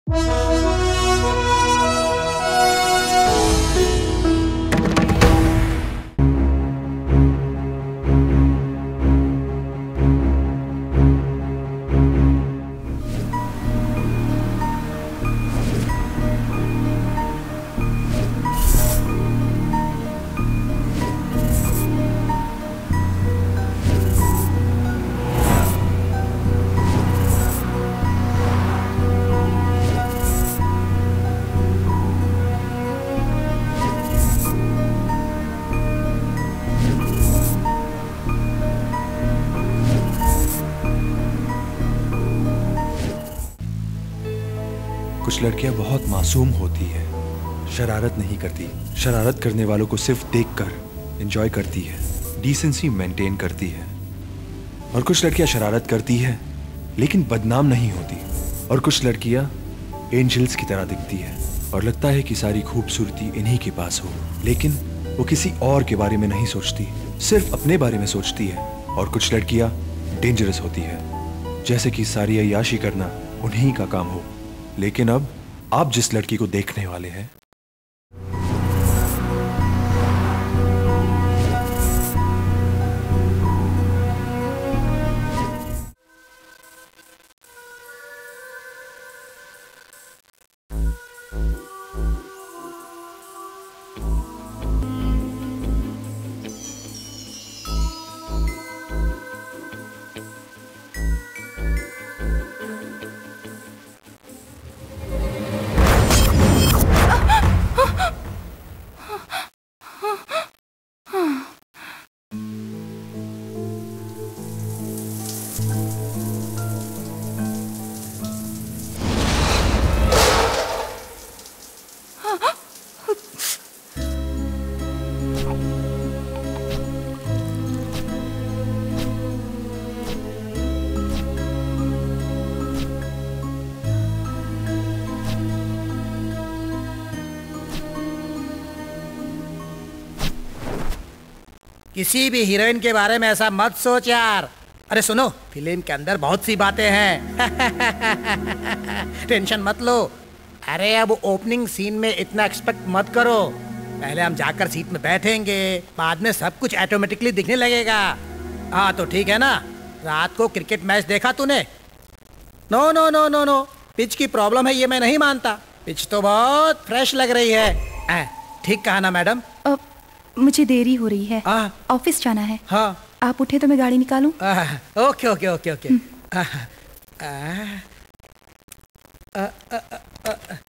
कुछ लड़कियां बहुत मासूम होती हैं, शरारत नहीं करती, शरारत करने वालों को सिर्फ देखकर एंजॉय करती है, डिसेंसी मेंटेन करती है। और कुछ लड़कियां शरारत करती है लेकिन बदनाम नहीं होती। और कुछ लड़कियां एंजल्स की तरह दिखती है और लगता है कि सारी खूबसूरती इन्हीं के पास हो, लेकिन वो किसी और के बारे में नहीं सोचती, सिर्फ अपने बारे में सोचती है। और कुछ लड़कियां डेंजरस होती है, जैसे कि सारी अय्याशी करना उन्हीं का काम हो। लेकिन अब आप जिस लड़की को देखने वाले हैं, किसी भी हीरोइन के बारे में ऐसा मत सोच यार। अरे सुनो, फिल्म के अंदर बहुत सी बातें हैं। टेंशन मत लो। अरे अब ओपनिंग सीन में इतना एक्सपेक्ट मत करो। पहले हम जाकर सीट में बैठेंगे, बाद में सब कुछ ऑटोमेटिकली दिखने लगेगा। हाँ तो ठीक है ना। रात को क्रिकेट मैच देखा तूने? No no no no no, pitch की प्रॉब्लम है ये मैं नहीं मानता। पिच तो बहुत फ्रेश लग रही है। ठीक कहा ना मैडम? मुझे देरी हो रही है, ऑफिस जाना है। हाँ आप उठे तो मैं गाड़ी निकालूं? Okay okay okay okay.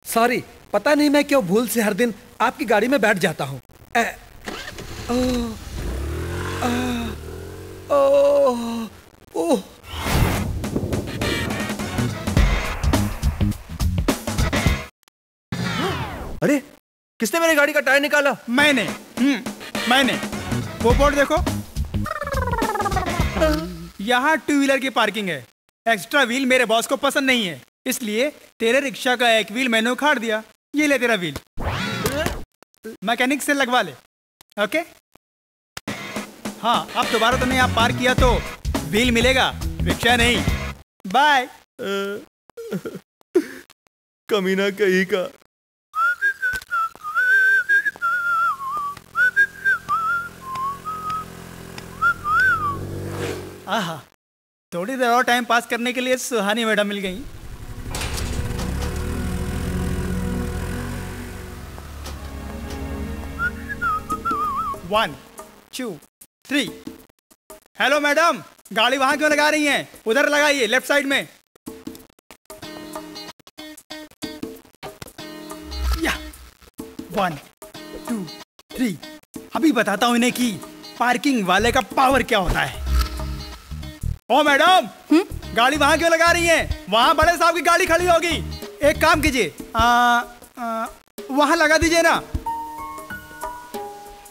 Sorry, पता नहीं मैं क्यों भूल से हर दिन आपकी गाड़ी में बैठ जाता हूँ। अरे किसने मेरी गाड़ी का टायर निकाला? मैंने वो बोर्ड देखो, यहाँ 2 व्हीलर की पार्किंग है। एक्स्ट्रा व्हील मेरे बॉस को पसंद नहीं है, इसलिए तेरे रिक्शा का एक व्हील मैंने उखाड़ दिया। ये ले तेरा व्हील, मैकेनिक से लगवा ले। ओके हाँ, अब दोबारा तुमने यहाँ पार्क किया तो व्हील मिलेगा, रिक्शा नहीं। बाय। कमीना कहीं का। आहा, थोड़ी देर और टाइम पास करने के लिए सुहानी मैडम मिल गई। वन, 2, 3। हेलो मैडम, गाड़ी वहां क्यों लगा रही हैं? उधर लगाइए, लेफ्ट साइड में। या 1, 2, 3। अभी बताता हूं इन्हें कि पार्किंग वाले का पावर क्या होता है। ओ मैडम, गाड़ी वहां क्यों लगा रही हैं? वहां बड़े साहब की गाड़ी खड़ी होगी। एक काम कीजिए, वहां लगा दीजिए ना।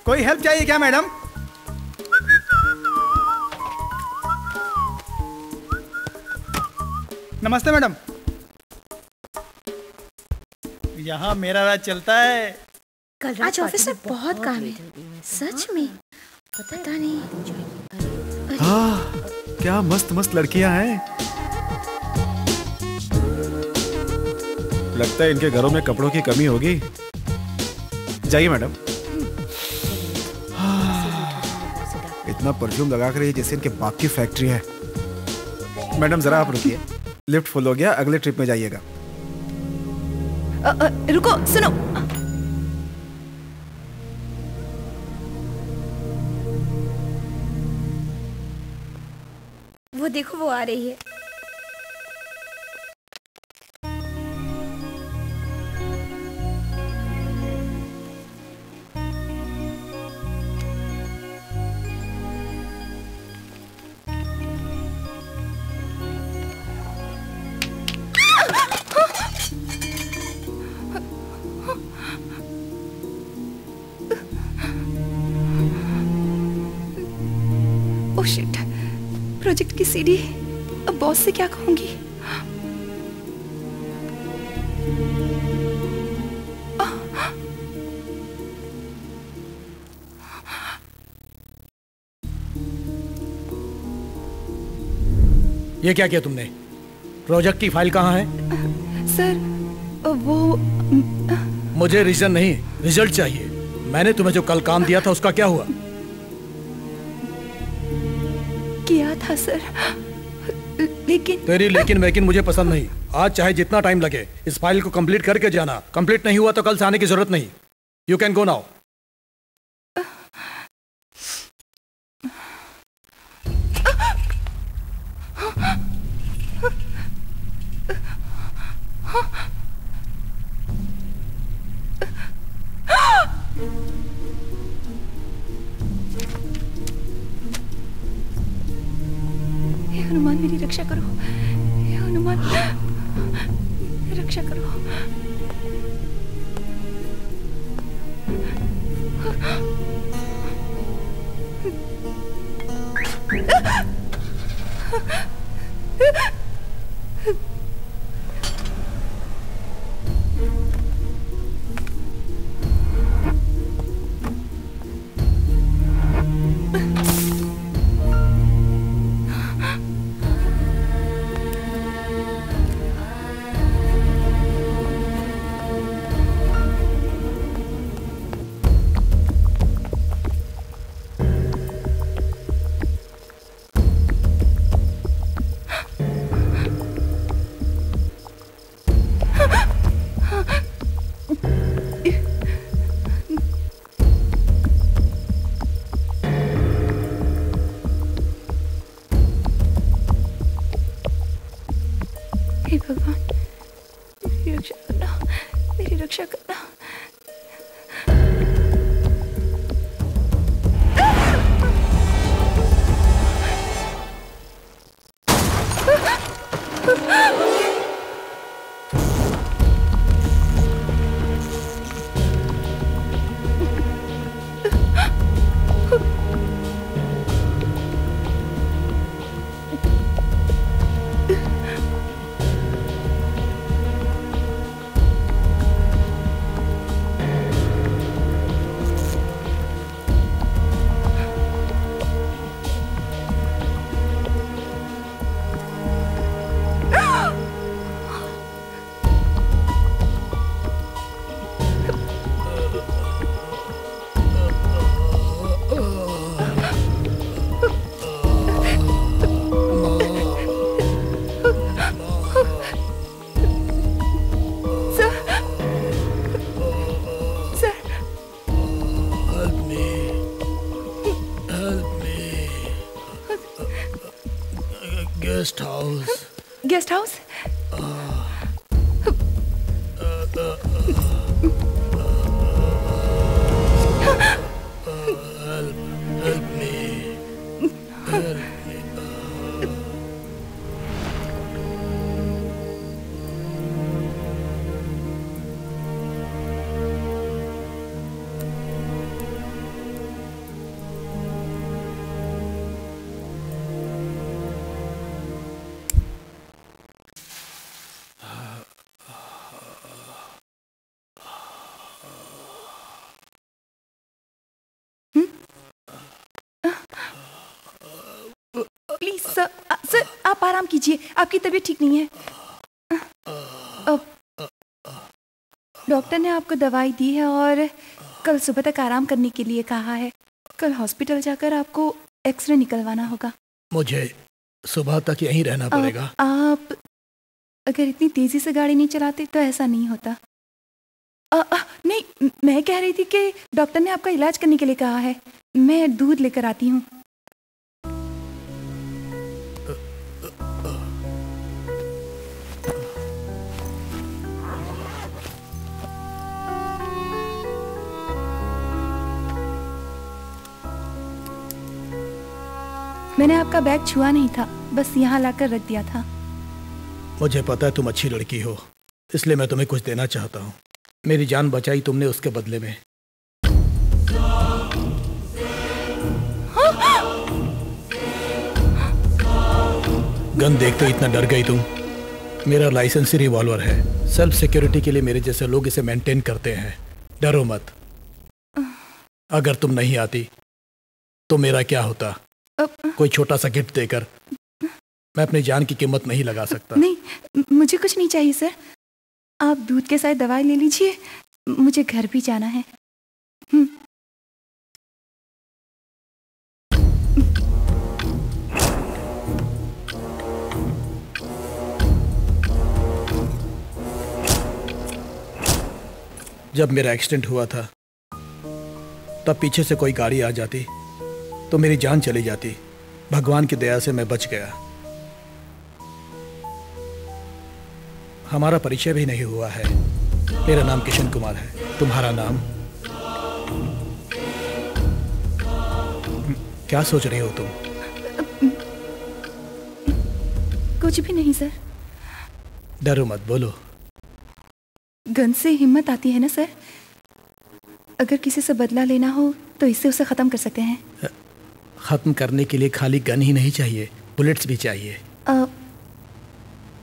कोई हेल्प चाहिए क्या मैडम? नमस्ते मैडम। यहाँ मेरा राज चलता है। कल आज ऑफिस में बहुत काम है, सच में पता नहीं। क्या मस्त मस्त लड़कियां हैं। लगता है इनके घरों में कपड़ों की कमी होगी। जाइए मैडम। इतना परफ्यूम लगा कर जैसे इनके बाप की फैक्ट्री है। मैडम जरा आप रुकिए, लिफ्ट फुल हो गया, अगले ट्रिप में जाइएगा। रुको, सुनो। वो देखो, वो आ रही है। ओह शिट, प्रोजेक्ट की सीडी। अब बॉस से क्या कहूंगी? ये क्या किया तुमने? प्रोजेक्ट की फाइल कहाँ है? सर वो मुझे रीजन नहीं, रिजल्ट चाहिए। मैंने तुम्हें जो कल काम दिया था उसका क्या हुआ? किया था सर, लेकिन तेरी लेकिन मुझे पसंद नहीं। आज चाहे जितना टाइम लगे इस फाइल को कंप्लीट करके जाना। कंप्लीट नहीं हुआ तो कल से आने की जरूरत नहीं। You can go now. हे हनुमान, मेरी रक्षा करो। हे हनुमान, रक्षा करो। हे भगवान, मेरी रक्षा करना, मेरी रक्षा करना। Guest house. Guest house? Help me. Help me. Please sir, sir आप आराम कीजिए, आपकी तबीयत ठीक नहीं है। डॉक्टर ने आपको दवाई दी है और कल सुबह तक आराम करने के लिए कहा है। कल हॉस्पिटल जाकर आपको एक्सरे निकलवाना होगा। मुझे सुबह तक यहीं रहना पड़ेगा। आप अगर इतनी तेजी से गाड़ी नहीं चलाते तो ऐसा नहीं होता। नहीं, मैं कह रही थी कि डॉक्टर ने आपका इलाज करने के लिए कहा है। मैं दूध लेकर आती हूँ। मैंने आपका बैग छुआ नहीं था, बस यहाँ लाकर रख दिया था। मुझे पता है तुम अच्छी लड़की हो, इसलिए मैं तुम्हें कुछ देना चाहता हूँ। मेरी जान बचाई तुमने, उसके बदले में। गन देखते इतना डर गई तुम? मेरा लाइसेंसी रिवॉल्वर है। सेल्फ सिक्योरिटी के लिए मेरे जैसे लोग इसे मेंटेन करते हैं। डरो मत। अगर तुम नहीं आती तो मेरा क्या होता? कोई छोटा सा गिफ्ट देकर मैं अपनी जान की कीमत नहीं लगा सकता। नहीं, मुझे कुछ नहीं चाहिए सर। आप दूध के साथ दवाई ले लीजिए, मुझे घर भी जाना है। जब मेरा एक्सीडेंट हुआ था तब पीछे से कोई गाड़ी आ जाती तो मेरी जान चली जाती। भगवान की दया से मैं बच गया। हमारा परिचय भी नहीं हुआ है। मेरा नाम किशन कुमार है। तुम्हारा नाम? क्या सोच रही हो तुम? कुछ भी नहीं सर। डरो मत, बोलो। गन से हिम्मत आती है ना सर। अगर किसी से बदला लेना हो तो इससे उसे खत्म कर सकते हैं। खत्म करने के लिए खाली गन ही नहीं चाहिए, बुलेट्स भी चाहिए।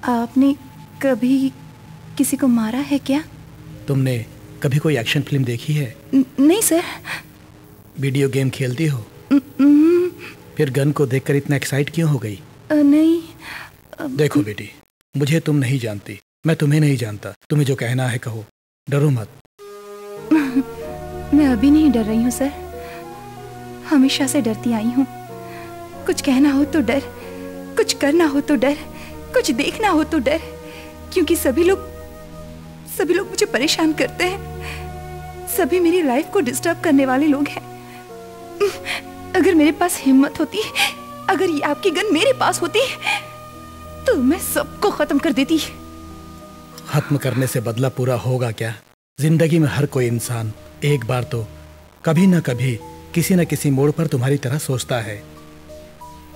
आपने कभी किसी को मारा है क्या? तुमने कभी कोई एक्शन फिल्म देखी है? नहीं सर। वीडियो गेम खेलती हो? फिर गन को देखकर इतना एक्साइट क्यों हो गई? नहीं। देखो बेटी, मुझे तुम नहीं जानती, मैं तुम्हें नहीं जानता। तुम्हें जो कहना है कहो, डरो मत। मैं अभी नहीं डर रही हूँ सर, हमेशा से डरती आई हूँ। कुछ कहना हो तो डर, कुछ करना हो तो डर, कुछ देखना हो तो डर, क्योंकि सभी लोग मुझे परेशान करते हैं। सभी मेरी लाइफ को डिस्टर्ब करने वाले लोग हैं। अगर मेरे पास हिम्मत होती, अगर ये आपकी गन मेरे पास होती तो मैं सबको खत्म कर देती। खत्म करने से बदला पूरा होगा क्या? जिंदगी में हर कोई इंसान एक बार तो कभी ना कभी किसी न किसी मोड़ पर तुम्हारी तरह सोचता है।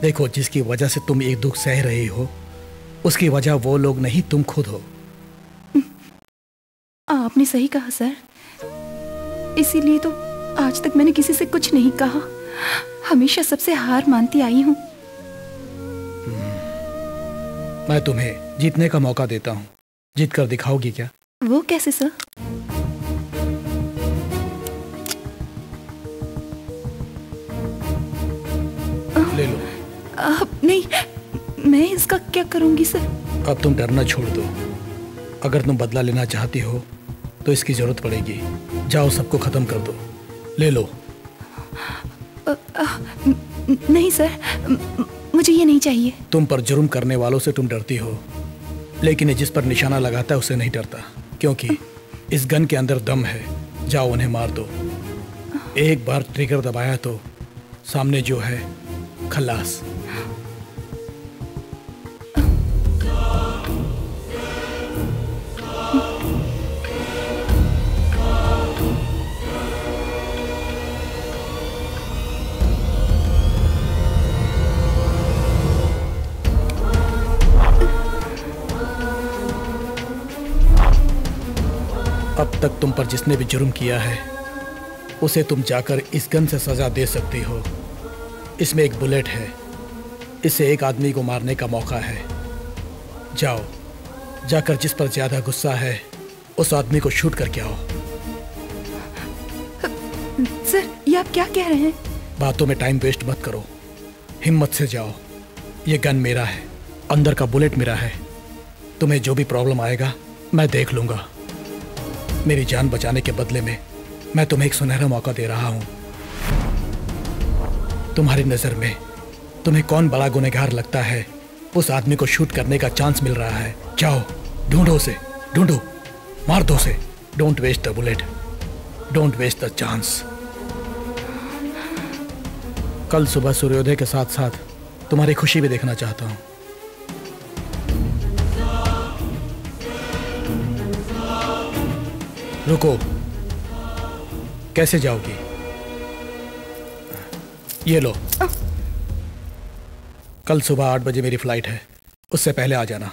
देखो, जिसकी वजह से तुम एक दुख सह रही हो, उसकी वजह वो लोग नहीं, तुम खुद हो। आपने सही कहा सर। इसीलिए तो आज तक मैंने किसी से कुछ नहीं कहा। हमेशा सबसे हार मानती आई हूँ। मैं तुम्हें जीतने का मौका देता हूँ। जीत कर दिखाओगी क्या? वो कैसे सर? ले लो। नहीं, मैं इसका क्या करूंगी सर? अब तुम डरना छोड़ दो। अगर तुम बदला लेना चाहती हो तो इसकी जरूरत पड़ेगी। जाओ, सबको खत्म कर दो। ले लो। नहीं सर, मुझे ये नहीं चाहिए। तुम पर जुर्म करने वालों से तुम डरती हो, लेकिन जिस पर निशाना लगाता है उसे नहीं डरता, क्योंकि इस गन के अंदर दम है। जाओ, उन्हें मार दो। एक बार ट्रिगर दबाया तो सामने जो है खल्लास। अब तक तुम पर जिसने भी जुर्म किया है उसे तुम जाकर इस गन से सजा दे सकती हो। इसमें एक बुलेट है, इससे एक आदमी को मारने का मौका है। जाओ, जाकर जिस पर ज्यादा गुस्सा है उस आदमी को शूट करके आओ। सर, ये आप क्या कह रहे हैं? बातों में टाइम वेस्ट मत करो, हिम्मत से जाओ। ये गन मेरा है, अंदर का बुलेट मेरा है। तुम्हें जो भी प्रॉब्लम आएगा मैं देख लूंगा। मेरी जान बचाने के बदले में मैं तुम्हें एक सुनहरा मौका दे रहा हूं। तुम्हारी नजर में तुम्हें कौन बड़ा गुनहगार लगता है, उस आदमी को शूट करने का चांस मिल रहा है। जाओ, ढूंढो उसे, ढूंढो, मार दो उसे। Don't waste the bullet, don't waste the chance. कल सुबह सूर्योदय के साथ साथ तुम्हारी खुशी भी देखना चाहता हूं। रुको, कैसे जाओगी? ये लो, कल सुबह 8 बजे मेरी फ्लाइट है, उससे पहले आ जाना।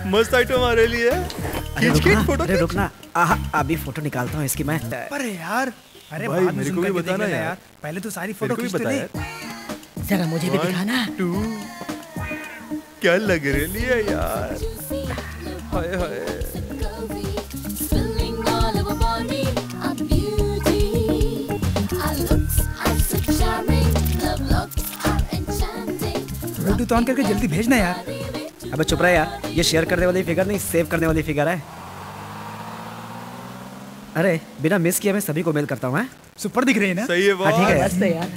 मस्त आइटम हमारे लिए। खींच खींच फोटो। अरे रुकना, अभी फोटो निकालता हूँ इसकी मैं। अरे यार, अरे भाई मेरे को भी बताना यार, पहले तो सारी फोटो खींच दे। जरा मुझे भी दिखाना। 1 2 क्या लग रही है यार। हाय हाय। ब्लूटूथ ऑन करके जल्दी भेजना यार। अबे चुप रहा यार, ये शेयर करने वाली फिगर नहीं, सेव करने वाली फिगर है। अरे बिना मिस किए मैं सभी को मेल करता हूँ। सुपर दिख रही है ना? सही है हाँ ठीक है मस्त है यार।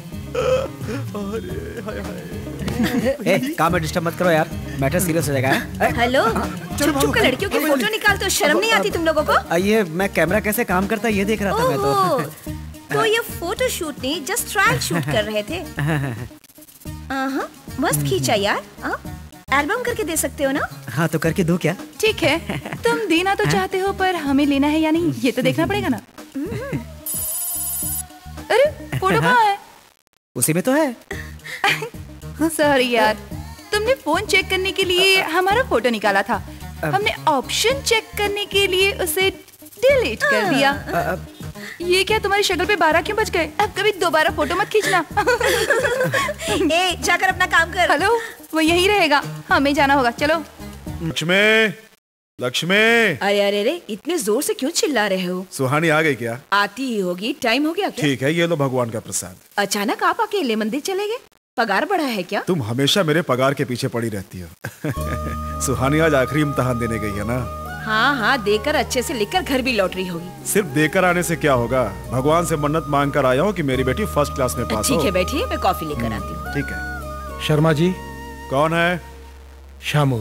अरे हाय हाय। ए, काम में डिस्टर्ब मत करो यार, मैटर सीरियस हो जाएगा। हेलो, चुप चुप के लड़कियों की फोटो निकालते हो, शर्म नहीं आती तुम लोगों को? ये मैं कैमरा कैसे काम करता है ये देख रहा था मैं ओहो, तो। तो ये फोटो शूट नहीं, जस्ट ट्रायल शूट कर रहे थे। मस्त खींचा यार। एल्बम करके दे सकते हो ना? हाँ तो करके दो क्या? ठीक है, तुम देना तो चाहते हो पर हमें लेना है या नहीं ये तो देखना पड़ेगा ना। अरे फोटो कहाँ है? उसी में तो है। सॉरी यार, तुमने फोन चेक करने के लिए हमारा फोटो निकाला था, हमने ऑप्शन चेक करने के लिए उसे डिलीट कर दिया। ये क्या तुम्हारी शक्ल पे 12 क्यों बज गए? अब कभी दोबारा फोटो मत खींचना। ए, जाकर अपना काम कर। हेलो, वो यहीं रहेगा, हमें जाना होगा, चलो। लक्ष्मी, लक्ष्मी। अरे अरे अरे, इतने जोर से क्यों चिल्ला रहे हो? सुहानी आ गई क्या? आती ही होगी, टाइम हो गया क्या? ठीक है, ये लो भगवान का प्रसाद। अचानक आप अकेले मंदिर चले गए? पगार बढ़ा है क्या? तुम हमेशा मेरे पगार के पीछे पड़ी रहती हो। सुहानी आज आखिरी इम्तिहान देने गई है ना? हाँ हाँ, देकर अच्छे से लिखकर घर भी लौट रही होगी। सिर्फ देकर आने से क्या होगा? भगवान से मन्नत मांग कर आया हूँ कि मेरी बेटी फर्स्ट क्लास में पास हो। ठीक है, बैठिए, मैं कॉफी लेकर आती हूँ। ठीक है। शर्मा जी। कौन है? शामू।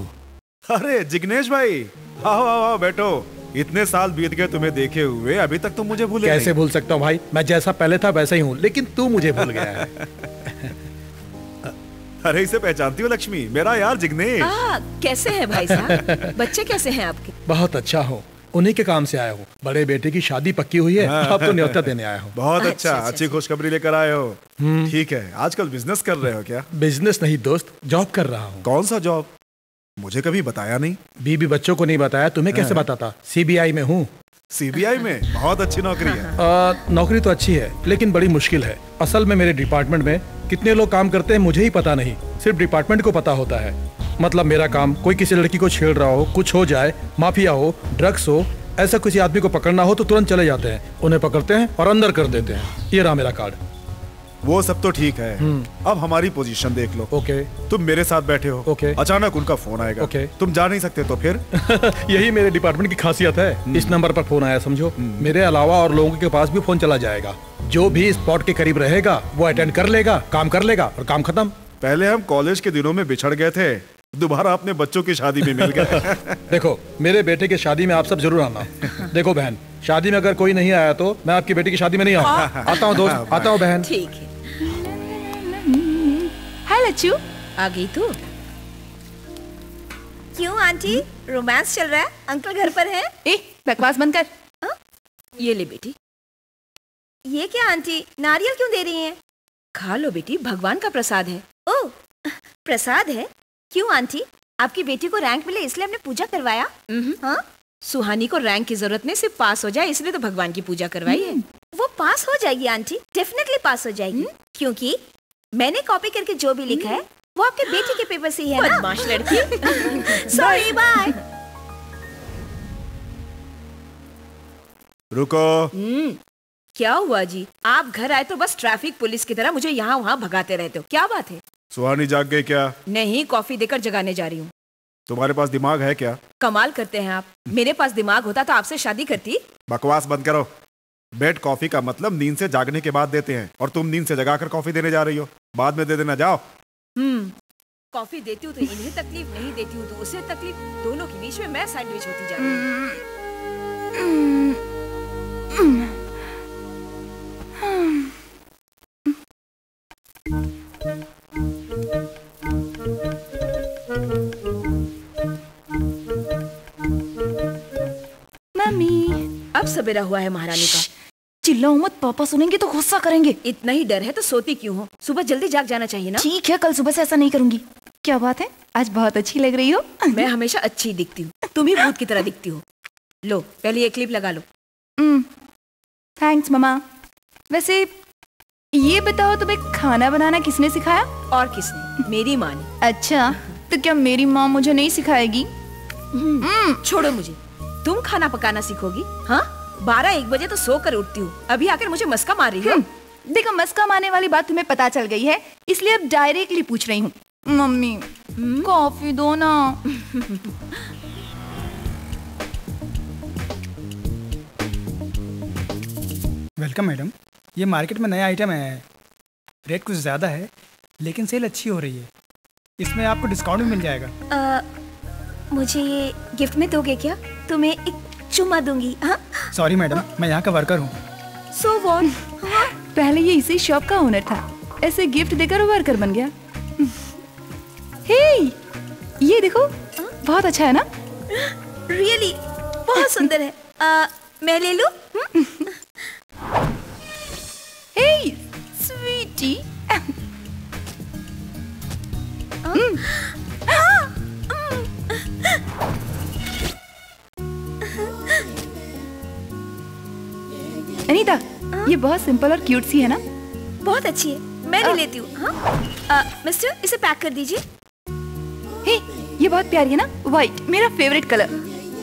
अरे जिग्नेश भाई, आओ आओ आओ, बैठो। इतने साल बीत गए तुम्हें देखे हुए, अभी तक तुम मुझे भूले कैसे नहीं। भूल सकता हूँ भाई, मैं जैसा पहले था वैसा ही हूँ, लेकिन तू मुझे भूल गया है। अरे इसे पहचानती हो लक्ष्मी, मेरा यार जिग्नेश। कैसे हैं भाई साहब? बच्चे कैसे हैं आपके? बहुत अच्छा हूँ, उन्हीं के काम से आया हूँ। बड़े बेटे की शादी पक्की हुई है, अब तो न्योता देने आया हूँ। बहुत अच्छा, अच्छा, अच्छी खुशखबरी लेकर आए हो। ठीक है, आजकल बिजनेस कर रहे हो क्या? बिजनेस नहीं दोस्त, जॉब कर रहा हूँ। कौन सा जॉब? मुझे कभी बताया नहीं। बीबी बच्चों को नहीं बताया, तुम्हें कैसे बताता? CBI में हूँ। CBI में? बहुत अच्छी नौकरी है। नौकरी तो अच्छी है, लेकिन बड़ी मुश्किल है। असल में मेरे डिपार्टमेंट में कितने लोग काम करते हैं मुझे ही पता नहीं, सिर्फ डिपार्टमेंट को पता होता है। मतलब मेरा काम, कोई किसी लड़की को छेड़ रहा हो, कुछ हो जाए, माफिया हो, ड्रग्स हो, ऐसा किसी आदमी को पकड़ना हो तो तुरंत चले जाते हैं, उन्हें पकड़ते हैं और अंदर कर देते हैं। ये रहा मेरा कार्ड। वो सब तो ठीक है, अब हमारी पोजीशन देख लो। ओके। तुम मेरे साथ बैठे हो, ओके। अचानक उनका फोन आएगा, ओके। तुम जा नहीं सकते तो फिर? यही मेरे डिपार्टमेंट की खासियत है। इस नंबर पर फोन आया समझो, मेरे अलावा और लोगों के पास भी फोन चला जाएगा। जो भी स्पॉट के करीब रहेगा वो अटेंड कर लेगा, काम कर लेगा और काम खत्म। पहले हम कॉलेज के दिनों में बिछड़ गए थे, दोबारा अपने बच्चों की शादी में मिल गए। देखो, मेरे बेटे की शादी में आप सब जरूर आना। देखो बहन, शादी में अगर कोई नहीं आया तो मैं आपकी बेटी की शादी में नहीं आऊंगा। आता हूँ दोस्त, आता हूँ बहन। ठीक है। हाय लच्चू। आ गई तू? क्यों आंटी, रोमांस चल रहा है? अंकल घर पर है? ए, बकवास बंद कर। ये ले बेटी। ये क्या आंटी, नारियल क्यों दे रही हैं? खा लो बेटी, भगवान का प्रसाद है। ओह, प्रसाद है? क्यों आंटी, आपकी बेटी को रैंक मिले इसलिए हमने पूजा करवाया? हाँ, सुहानी को रैंक की जरूरत नहीं, सिर्फ पास हो जाए इसलिए तो भगवान की पूजा करवाई है। वो पास हो जाएगी आंटी, डेफिनेटली पास हो जाएगी, क्योंकि मैंने कॉपी करके जो भी लिखा है वो आपके बेटी के पेपर से ही है ना। बदमाश लड़की। Sorry, bye. रुको। क्या हुआ जी? आप घर आए तो बस ट्रैफिक पुलिस की तरह मुझे यहाँ वहाँ भगाते रहते हो, क्या बात है? सुहानी जाग गई क्या? नहीं, कॉफी देकर जगाने जा रही हूँ। तुम्हारे पास दिमाग है क्या? कमाल करते हैं आप, मेरे पास दिमाग होता तो आपसे शादी करती। बकवास बंद करो। बेड कॉफी का मतलब नींद से जागने के बाद देते हैं, और तुम नींद से जगाकर कॉफी देने जा रही हो। बाद में दे देना, जाओ। कॉफी देती हूँ तो इन्हें तकलीफ, नहीं देती हूँ तो उसे तकलीफ, दोनों के बीच में मैं सैंडविच होती जा रही हूँ। मम्मी, अब सवेरा हुआ है महारानी का। चिल्लाओ मत, पापा सुनेंगे तो गुस्सा करेंगे। इतना ही डर है तो सोती क्यों हो? सुबह जल्दी जाग जाना चाहिए ना। ठीक है, कल सुबह से ऐसा नहीं करूंगी। क्या बात है, आज बहुत अच्छी लग रही हो। मैं हमेशा अच्छी दिखती हूँ, तुम ही भूत की तरह दिखती हो। लो, पहले ये क्लिप लगा लो। थैंक्स मम्मा। वैसे ये बताओ, तुम्हें खाना बनाना किसने सिखाया? और किसने? मेरी माँ ने। अच्छा, तो क्या मेरी माँ मुझे नहीं सिखाएगी? छोड़ो मुझे, तुम खाना पकाना सीखोगी? हाँ, 12-1 बजे तो सोकर उठती हूँ, अभी आकर मुझे मस्का मार रही हो। देखो, मस्का मारने वाली बात तुम्हें पता चल गई है, इसलिए अब डायरेक्टली पूछ रही हूँ। मम्मी, कॉफी दो ना। वेलकम मैडम, ये मार्केट में नया आइटम है। रेट कुछ ज़्यादा है लेकिन सेल अच्छी हो रही है, इसमें आपको डिस्काउंट भी मिल जाएगा। मुझे ये गिफ्ट में दोगे क्या? तुम्हें एक चुम्मा दूंगी। हाँ? सॉरी मैडम, मैं यहाँ का वर्कर हूँ। So what? पहले ये इसी शॉप का ओनर था, ऐसे गिफ्ट देकर वर्कर बन गया। हे, ये देखो, बहुत अच्छा है ना? Really? बहुत सुंदर है। मैं ले लूं? हे, स्वीटी। अनीता, ये बहुत सिंपल और क्यूट सी है ना? बहुत अच्छी है, मैं ले लेती हूँ। हाँ? मिस्टर, इसे पैक कर दीजिए। हे, ये बहुत प्यारी है ना? व्हाइट, मेरा फेवरेट कलर।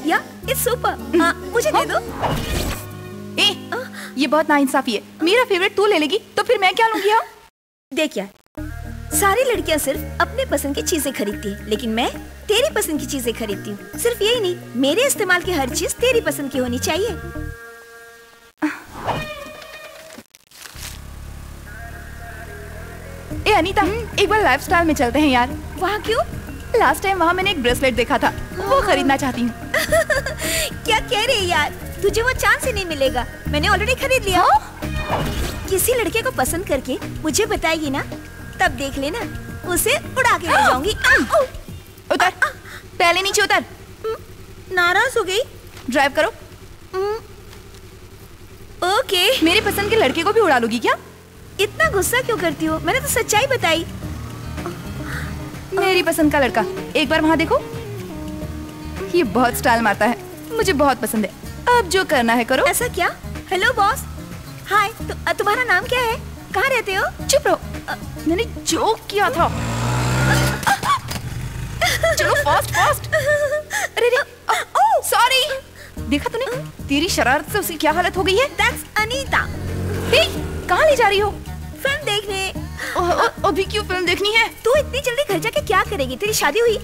या, इट्स सुपर। मुझे दे दो। ए, ये बहुत नाइंसाफी है। मेरा फेवरेट तू ले लेगी तो फिर मैं क्या लूंगी? हाँ? देख यार, सारी लड़कियां सिर्फ अपने पसंद की चीजें खरीदती है, लेकिन मैं तेरी पसंद की चीजें खरीदती हूँ। सिर्फ यही नहीं, मेरे इस्तेमाल की हर चीज तेरी पसंद की होनी चाहिए। ए अनीता, एक बार लाइफस्टाइल में चलते हैं यार। वहाँ क्यों? लास्ट टाइम वहाँ मैंने एक ब्रेसलेट देखा था, वो खरीदना चाहती हूँ। क्या कह रही है यार? तुझे वो चांस ही नहीं मिलेगा, मैंने ऑलरेडी खरीद लिया। किसी लड़के को पसंद करके मुझे बताएगी ना, तब देख लेना, उसे उड़ा के ले जाऊंगी। उतर, पहले नीचे उतर। नाराज हो गई? ड्राइव करो। ओके। मेरे पसंद के लड़के को भी उड़ा लोगी क्या? इतना गुस्सा क्यों करती हो? मैंने तो सच्चाई बताई। मेरी पसंद का लड़का, एक बार वहाँ देखो। ये बहुत स्टाइल मारता है, मुझे बहुत पसंद है। अब जो करना है करो। ऐसा क्या? Hello boss. हाय, तुम्हारा नाम क्या है? कहाँ रहते हो? चुप रहो, मैंने जोक किया था। चलो फास्ट फास्ट। अरे रे, सॉरी। देखा तूने, तेरी शरारत से उसकी क्या हालत हो गई है? That's अनीता। कहाँ ले जा रही हो? फिल्म देखने। अभी क्यों फिल्म देखनी है? तू इतनी जल्दी घर जाके क्या करेगी? तेरी शादी हुई?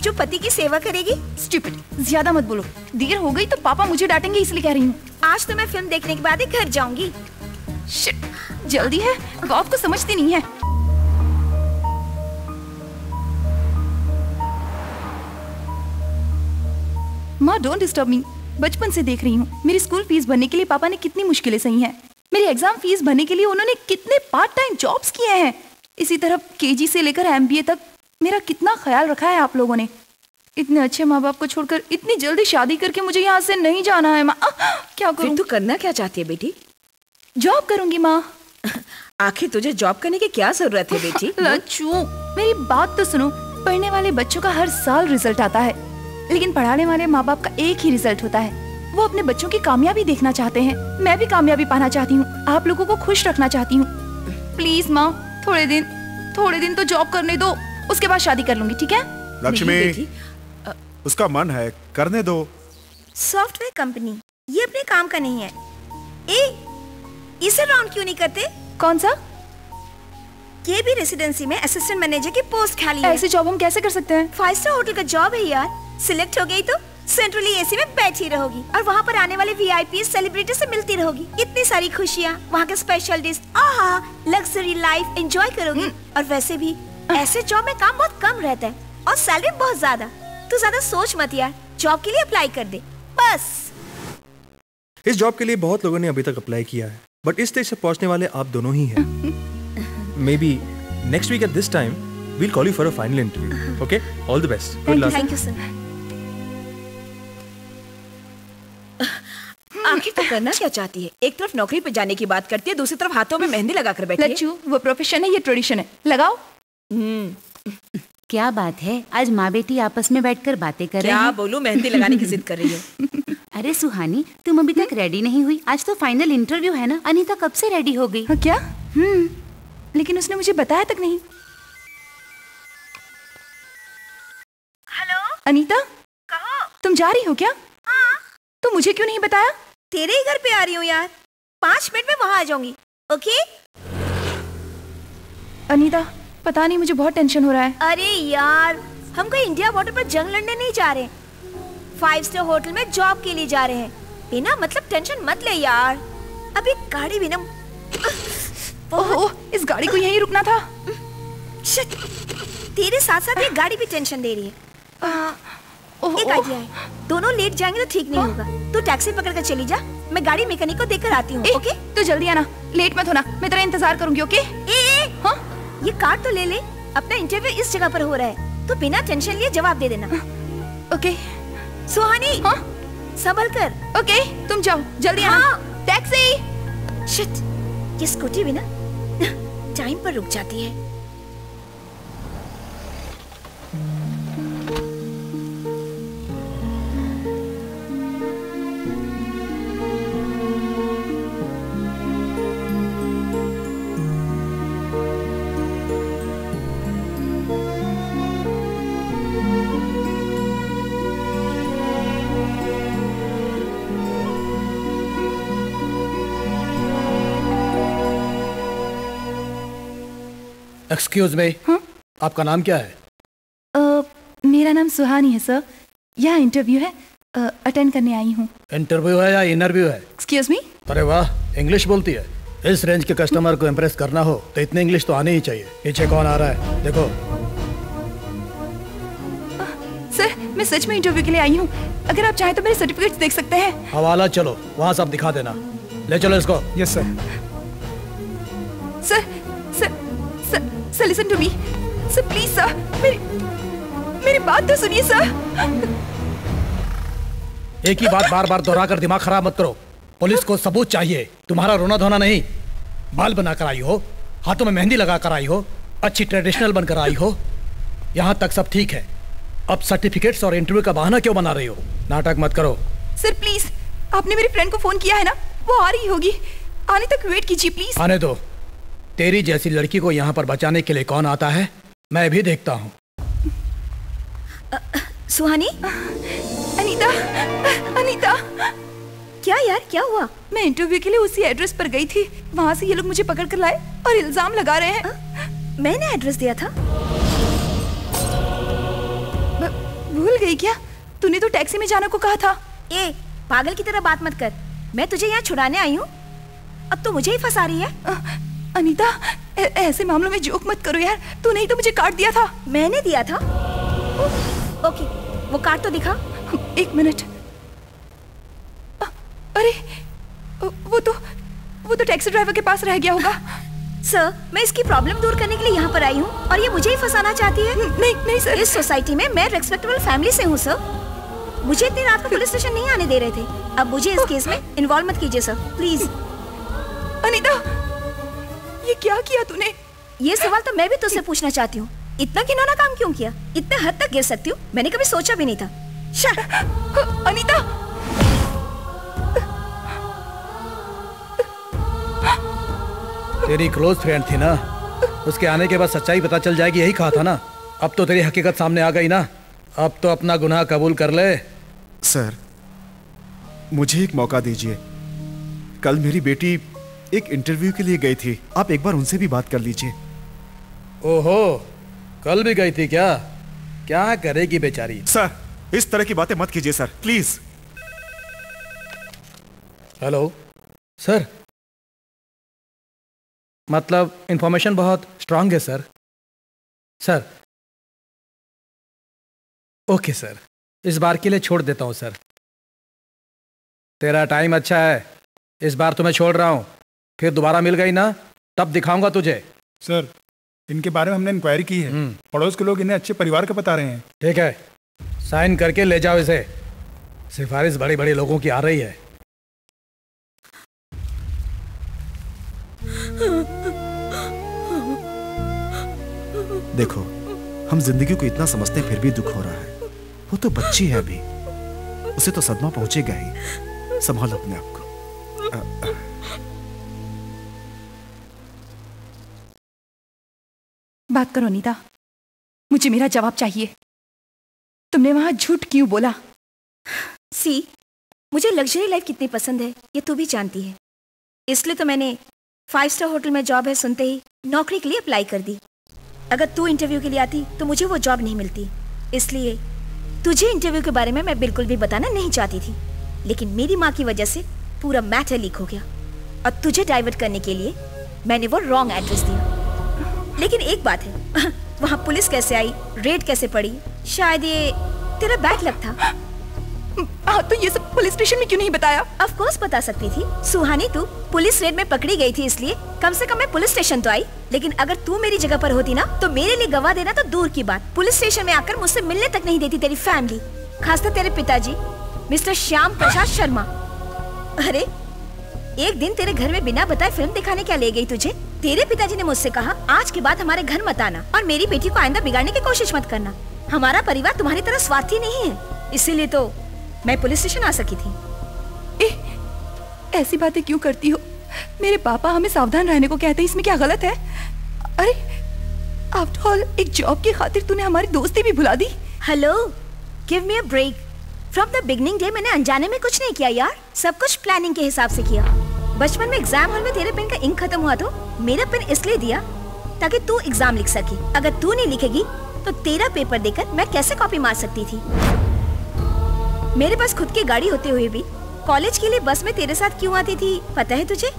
जो पति की सेवा करेगी? स्टूपिड, ज्यादा मत बोलो। देर हो गई तो पापा मुझे डांटेंगे, इसलिए कह रही हूँ। आज तो मैं फिल्म देखने के बाद ही घर जाऊंगी। शिट, जल्दी है, बात को समझती नहीं है। माँ, डोंट डिस्टर्ब मी। बचपन से देख रही हूँ, मेरी स्कूल फीस भरने के लिए पापा ने कितनी मुश्किलें सही हैं। मेरी एग्जाम फीस भरने के लिए उन्होंने कितने पार्ट टाइम जॉब्स किए हैं। इसी तरह केजी से लेकर MBA तक मेरा कितना ख्याल रखा है आप लोगों ने। इतने अच्छे माँ बाप को छोड़कर इतनी जल्दी शादी करके मुझे यहाँ से नहीं जाना है माँ। क्या करूँ? तू करना क्या चाहती है बेटी? जॉब करूंगी माँ। आखिर तुझे जॉब करने की क्या जरूरत है बेटी? लच्चू, मेरी बात तो सुनो। पढ़ने वाले बच्चों का हर साल रिजल्ट आता है, लेकिन पढ़ाने वाले माँ बाप का एक ही रिजल्ट होता है। वो अपने बच्चों की कामयाबी देखना चाहते हैं। मैं भी कामयाबी पाना चाहती हूँ, आप लोगों को खुश रखना चाहती हूँ। प्लीज माँ, थोड़े दिन तो जॉब करने दो, उसके बाद शादी कर लूंगी, ठीक है? लक्ष्मी, उसका मन है, करने दो। सॉफ्टवेयर कंपनी ये अपने काम का नहीं है। इसे राउंड क्यों नहीं करते? कौन सा? ये भी रेसिडेंसी में असिस्टेंट मैनेजर की पोस्ट खाली है। ऐसी जॉब हम कैसे कर सकते हैं? 5 स्टार होटल का जॉब है यार। सिलेक्ट हो गई तो सेंट्रली एसी में बैठी रहोगी और वहाँ पर आने वाले वीआईपी सेलिब्रिटी से मिलती रहोगी। इतनी सारी खुशियाँ, वहाँ के स्पेशल डिश, आहा, लग्जरी लाइफ एंजॉय करोगी। और वैसे भी ऐसे जॉब में काम बहुत कम रहता है और सैलरी बहुत ज्यादा। तू ज्यादा सोच मत यार, जॉब के लिए अप्लाई कर दे बस। इस जॉब के लिए बहुत लोगों ने अभी तक अप्लाई किया है, बट इस स्टेज से पहुंचने वाले आप दोनों ही हैं। Maybe next week at this time we'll call you for a final interview. Okay, all the best. Good luck. Thank you sir. आखिर तो करना क्या चाहती है? एक तरफ नौकरी पे जाने की बात करती है, दूसरी तरफ हाथों में मेहंदी लगाकर बैठी है। लच्चू, वो प्रोफेशन है, ये ट्रेडिशन है, लगाओ। क्या बात है, आज माँ बेटी आपस में बैठकर बातें कर रहे हैं। क्या बोलूं, मेहंदी लगाने की जिद कर रही है। अरे सुहानी, तुम अभी तक रेडी नहीं हुई? आज तो फाइनल इंटरव्यू है ना। अनीता कब से रेडी हो गई? हाँ, क्या? लेकिन उसने मुझे बताया तक नहीं। हेलो अनीता, कहो। तुम जा रही हो क्या? हाँ। तो मुझे क्यों नहीं बताया? तेरे ही घर पे आ रही हूँ यार, 5 मिनट में वहाँ आ जाऊंगी। ओके? अनीता, पता नहीं, मुझे बहुत टेंशन हो रहा है। अरे यार, हम कोई इंडिया बॉर्डर पर जंग लड़ने नहीं जा रहे, 5 स्टार होटल में जॉब के लिए जा रहे हैं। बिना मतलब टेंशन मत ले यार। अभी गाड़ी भी ना। ओह, इस गाड़ी को यहीं रुकना था। शिट, तेरे साथ साथ ये गाड़ी भी टेंशन दे रही है। एक आइडिया है, दोनों लेट जाएंगे तो ठीक नहीं होगा। तू टैक्सी पकड़ कर चली जा, मैं गाड़ी मैकेनिक को देकर आती हूँ। ओके? तो जल्दी आना, लेट मत होना, मैं तेरा इंतजार करूंगी। ओके? हाँ? ये कार्ड तो ले ले, अपना इंटरव्यू इस जगह पर हो रहा है, तो बिना टेंशन लिए जवाब दे देना। ओके? सुहानी, हाँ? संभल कर। ओके, तुम जाओ, जल्दी आना। टैक्सी। शिट, ये स्कूटी भी ना टाइम पर रुक जाती है। एक्सक्यूज मी, आपका नाम क्या है? मेरा नाम सुहानी है सर। यहाँ इंटरव्यू है, अटेंड करने आई हूँ। इंटरव्यू है या इंटरव्यू है? Excuse me. अरे वाह, इंग्लिश बोलती है। इस रेंज के कस्टमर को इम्प्रेस करना हो तो इतने इंग्लिश तो आने ही चाहिए। पीछे कौन आ रहा है देखो। सर, मैं सच में इंटरव्यू के लिए आई हूँ। अगर आप चाहें तो मेरे सर्टिफिकेट्स देख सकते हैं। हवाला चलो, वहाँ सब दिखा देना। ले चलो इसको। Yes sir. Sir, sir listen to me. Sir please sir, मेरी बात तो सुनिए सर। एक ही बात बार बार दोहरा कर दिमाग खराब मत करो। पुलिस को सबूत चाहिए, तुम्हारा रोना धोना नहीं। बाल बनाकर आई हो, हाथों में मेहंदी लगा कर आई हो, अच्छी ट्रेडिशनल बनकर आई हो, यहाँ तक सब ठीक है। अब सर्टिफिकेट्स और इंटरव्यू का बहाना क्यों बना रही हो? नाटक मत करो। सर प्लीज, आपने मेरी फ्रेंड को फोन किया है ना, वो आ रही होगी, आने तक वेट कीजिए प्लीज। आने दो। तेरी जैसी लड़की को यहाँ पर बचाने के लिए कौन आता है, मैं भी देखता हूँ। सुहानी? अनीता। क्या यार, क्या हुआ? मैं इंटरव्यू के लिए उसी एड्रेस पर गई थी, वहाँ से ये लोग मुझे पकड़ कर लाए और इल्जाम लगा रहे हैं। मैंने एड्रेस दिया था। भूल गई क्या? तूने तो टैक्सी में जाने को कहा था। ए, पागल की तरह बात मत कर। मैं तुझे यहाँ छुड़ाने आई हूँ, अब तो मुझे ही फंसा रही है। अनीता, ऐसे मामलों में जोक मत करो यार। तूने ही तो मुझे कार्ड दिया था। मैंने दिया था? ओके, वो कार्ड तो दिखा। एक मिनट। अरे, वो तो टैक्सी ड्राइवर के पास रह गया होगा। सर, मैं इसकी प्रॉब्लम दूर करने के लिए यहाँ पर आई हूँ और ये मुझे ही फंसाना चाहती है। नहीं सर। इस सोसाइटी में मैं रेस्पेक्टेबल फैमिली से हूँ सर। मुझे इतनी रात को पुलिस स्टेशन नहीं आने दे रहे थे। अब मुझे इस केस में इन्वॉल्व मत कीजिए सर, प्लीज। अनीता, ये क्या किया तूने? ये सवाल तो मैं भी तुझसे पूछना चाहती हूँ। इतना घिनौना काम क्यों किया? इतने हद तक गिर सकती हूँ मैंने कभी सोचा भी नहीं था। अनीता, तेरी क्लोज फ्रेंड थी ना, उसके आने के बाद सच्चाई पता चल जाएगी, यही कहा था ना। अब तो तेरी हकीकत सामने आ गई ना, अब तो अपना गुनाह कबूल कर ले। सर, मुझे एक मौका दीजिए। कल मेरी बेटी एक इंटरव्यू के लिए गई थी, आप एक बार उनसे भी बात कर लीजिए। ओहो, कल भी गई थी क्या? क्या करेगी बेचारी? सर, इस तरह की बातें मत कीजिए सर, प्लीज। हेलो सर, मतलब इंफॉर्मेशन बहुत स्ट्रांग है सर। सर, ओके सर, इस बार के लिए छोड़ देता हूं सर। तेरा टाइम अच्छा है, इस बार तो मैं छोड़ रहा हूं, फिर दोबारा मिल गई ना तब दिखाऊंगा तुझे। सर, इनके बारे में हमने इंक्वायरी की है, पड़ोस के लोग इन्हें अच्छे परिवार का बता रहे हैं। ठीक है, साइन करके ले जाओ इसे। सिफारिश बड़े बड़े लोगों की आ रही है। देखो, हम जिंदगी को इतना समझते हैं फिर भी दुख हो रहा है। वो तो बच्ची है अभी, उसे तो सदमा पहुंचेगा ही। संभालो अपने आप को। बात करो अनीता, मुझे मेरा जवाब चाहिए। तुमने वहां झूठ क्यों बोला? सी, मुझे लग्जरी लाइफ कितनी पसंद है ये तू भी जानती है, इसलिए तो मैंने 5 स्टार होटल में जॉब है सुनते ही नौकरी के लिए अप्लाई कर दी। अगर तू इंटरव्यू के लिए आती तो मुझे वो जॉब नहीं मिलती, इसलिए तुझे इंटरव्यू के बारे में मैं बिल्कुल भी बताना नहीं चाहती थी। लेकिन मेरी माँ की वजह से पूरा मैटर लीक हो गया और तुझे डाइवर्ट करने के लिए मैंने वो रॉन्ग एड्रेस दिया। लेकिन एक बात है, वहाँ पुलिस कैसे आई, रेड कैसे पड़ी, शायद ये तेरा बैड लक था। हाँ, तो ये सब पुलिस स्टेशन में क्यों नहीं बताया? ऑफ कोर्स बता सकती थी सुहानी, तू पुलिस रेड में पकड़ी गई थी इसलिए कम से कम मैं पुलिस स्टेशन तो आई। लेकिन अगर तू मेरी जगह पर होती ना तो मेरे लिए गवाह देना तो दूर की बात, पुलिस स्टेशन में आकर मुझसे मिलने तक नहीं देती तेरी फैमिली, खासकर तेरे पिताजी मिस्टर श्याम प्रसाद शर्मा। अरे एक दिन तेरे घर में बिना बताए फिल्म दिखाने क्या ले गई तुझे? तेरे पिताजी ने मुझसे कहा आज के बाद हमारे घर मत आना और मेरी बेटी को आइंदा बिगाड़ने की कोशिश मत करना। हमारा परिवार तुम्हारी तरह स्वार्थी नहीं है, इसीलिए तो मैं पुलिस स्टेशन आ सकी थी। ऐसी बातें क्यों करती हो? मेरे पापा हमें सावधान रहने को कहते हैं, इसमें क्या गलत है? अरे आफ्टर ऑल एक जॉब की खातिर तूने हमारी दोस्ती भी भुला दी। Hello, give me a break. From the beginning day मैंने अनजाने में कुछ नहीं किया यार, सब कुछ प्लानिंग के हिसाब से किया। बचपन में एग्जाम हॉल में तेरे पेन का इंक खत्म हुआ तो मेरा पेन इसलिए दिया ताकि तू एग्जाम लिख सके। अगर तू नहीं लिखेगी तो तेरा पेपर देकर मैं कैसे कॉपी मार सकती थी? मेरे पास खुद की गाड़ी होते हुए भी कॉलेज के लिए बस में तेरे साथ क्यों आती थी पता है तुझे?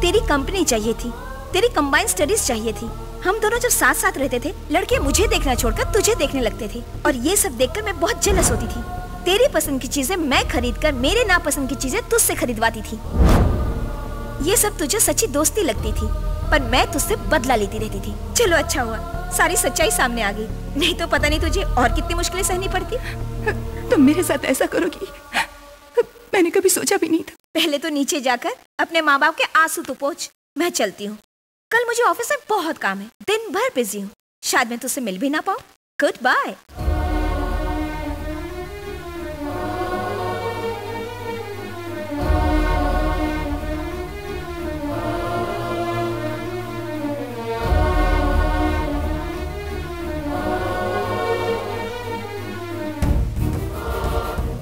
तेरी कंपनी चाहिए थी, तेरी कंबाइंड स्टडीज चाहिए थी। हम दोनों जब साथ साथ रहते थे लड़के मुझे देखना छोड़कर तुझे देखने लगते थे और ये सब देखकर मैं बहुत जेलस होती थी। तेरी पसंद की चीजें मैं खरीद कर मेरे नापसंद की चीजें तुझसे खरीदवाती थी। ये सब तुझे सच्ची दोस्ती लगती थी पर मैं तुझसे बदला लेती रहती थी। चलो अच्छा हुआ सारी सच्चाई सामने आ गई, नहीं तो पता नहीं तुझे और कितनी मुश्किलें सहनी पड़ती। तुम मेरे साथ ऐसा करोगी मैंने कभी सोचा भी नहीं था। पहले तो नीचे जाकर अपने माँ बाप के आंसू तो पोंछ। मैं चलती हूँ, कल मुझे ऑफिस में बहुत काम है, दिन भर बिजी हूँ, शायद मैं तुझसे मिल भी ना पाऊँ। Goodbye.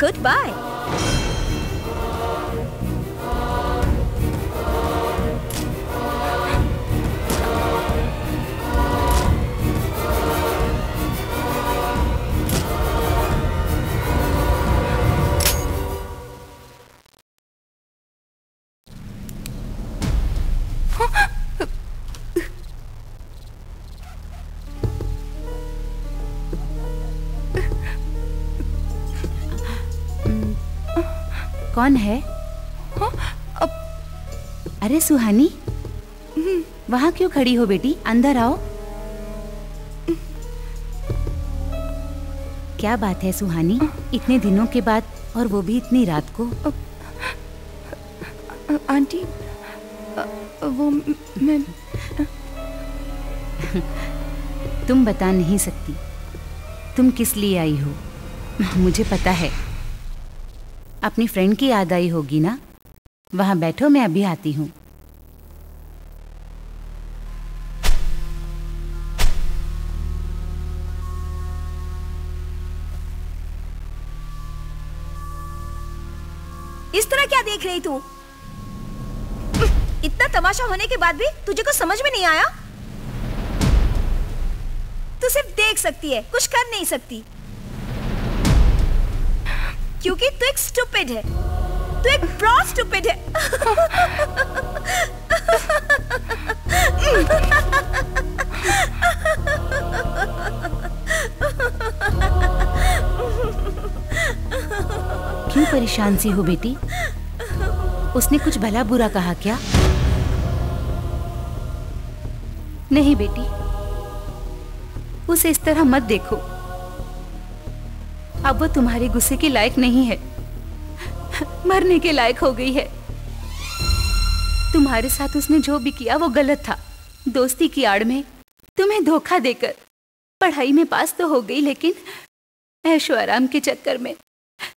Goodbye. कौन है? अरे सुहानी, वहाँ क्यों खड़ी हो बेटी? अंदर आओ। क्या बात है सुहानी, इतने दिनों के बाद और वो भी इतनी रात को? आंटी, वो मैं तुम बता नहीं सकती तुम किस लिए आई हो। मुझे पता है। अपनी फ्रेंड की याद आई होगी ना। वहां बैठो, मैं अभी आती हूँ। इस तरह क्या देख रही तू? इतना तमाशा होने के बाद भी तुझे कुछ समझ में नहीं आया? तू सिर्फ देख सकती है, कुछ कर नहीं सकती, क्योंकि तू एक स्टूपिड है। तू एक ब्रॉड स्टूपिड है। क्यों परेशान सी हो बेटी? उसने कुछ भला बुरा कहा क्या? नहीं बेटी, उसे इस तरह मत देखो। अब वो तुम्हारे गुस्से के लायक नहीं है, मरने के लायक हो गई है। तुम्हारे साथ उसने जो भी किया वो गलत था। दोस्ती की आड़ में तुम्हें धोखा देकर पढ़ाई में पास तो हो गई, लेकिन ऐशो आराम के चक्कर में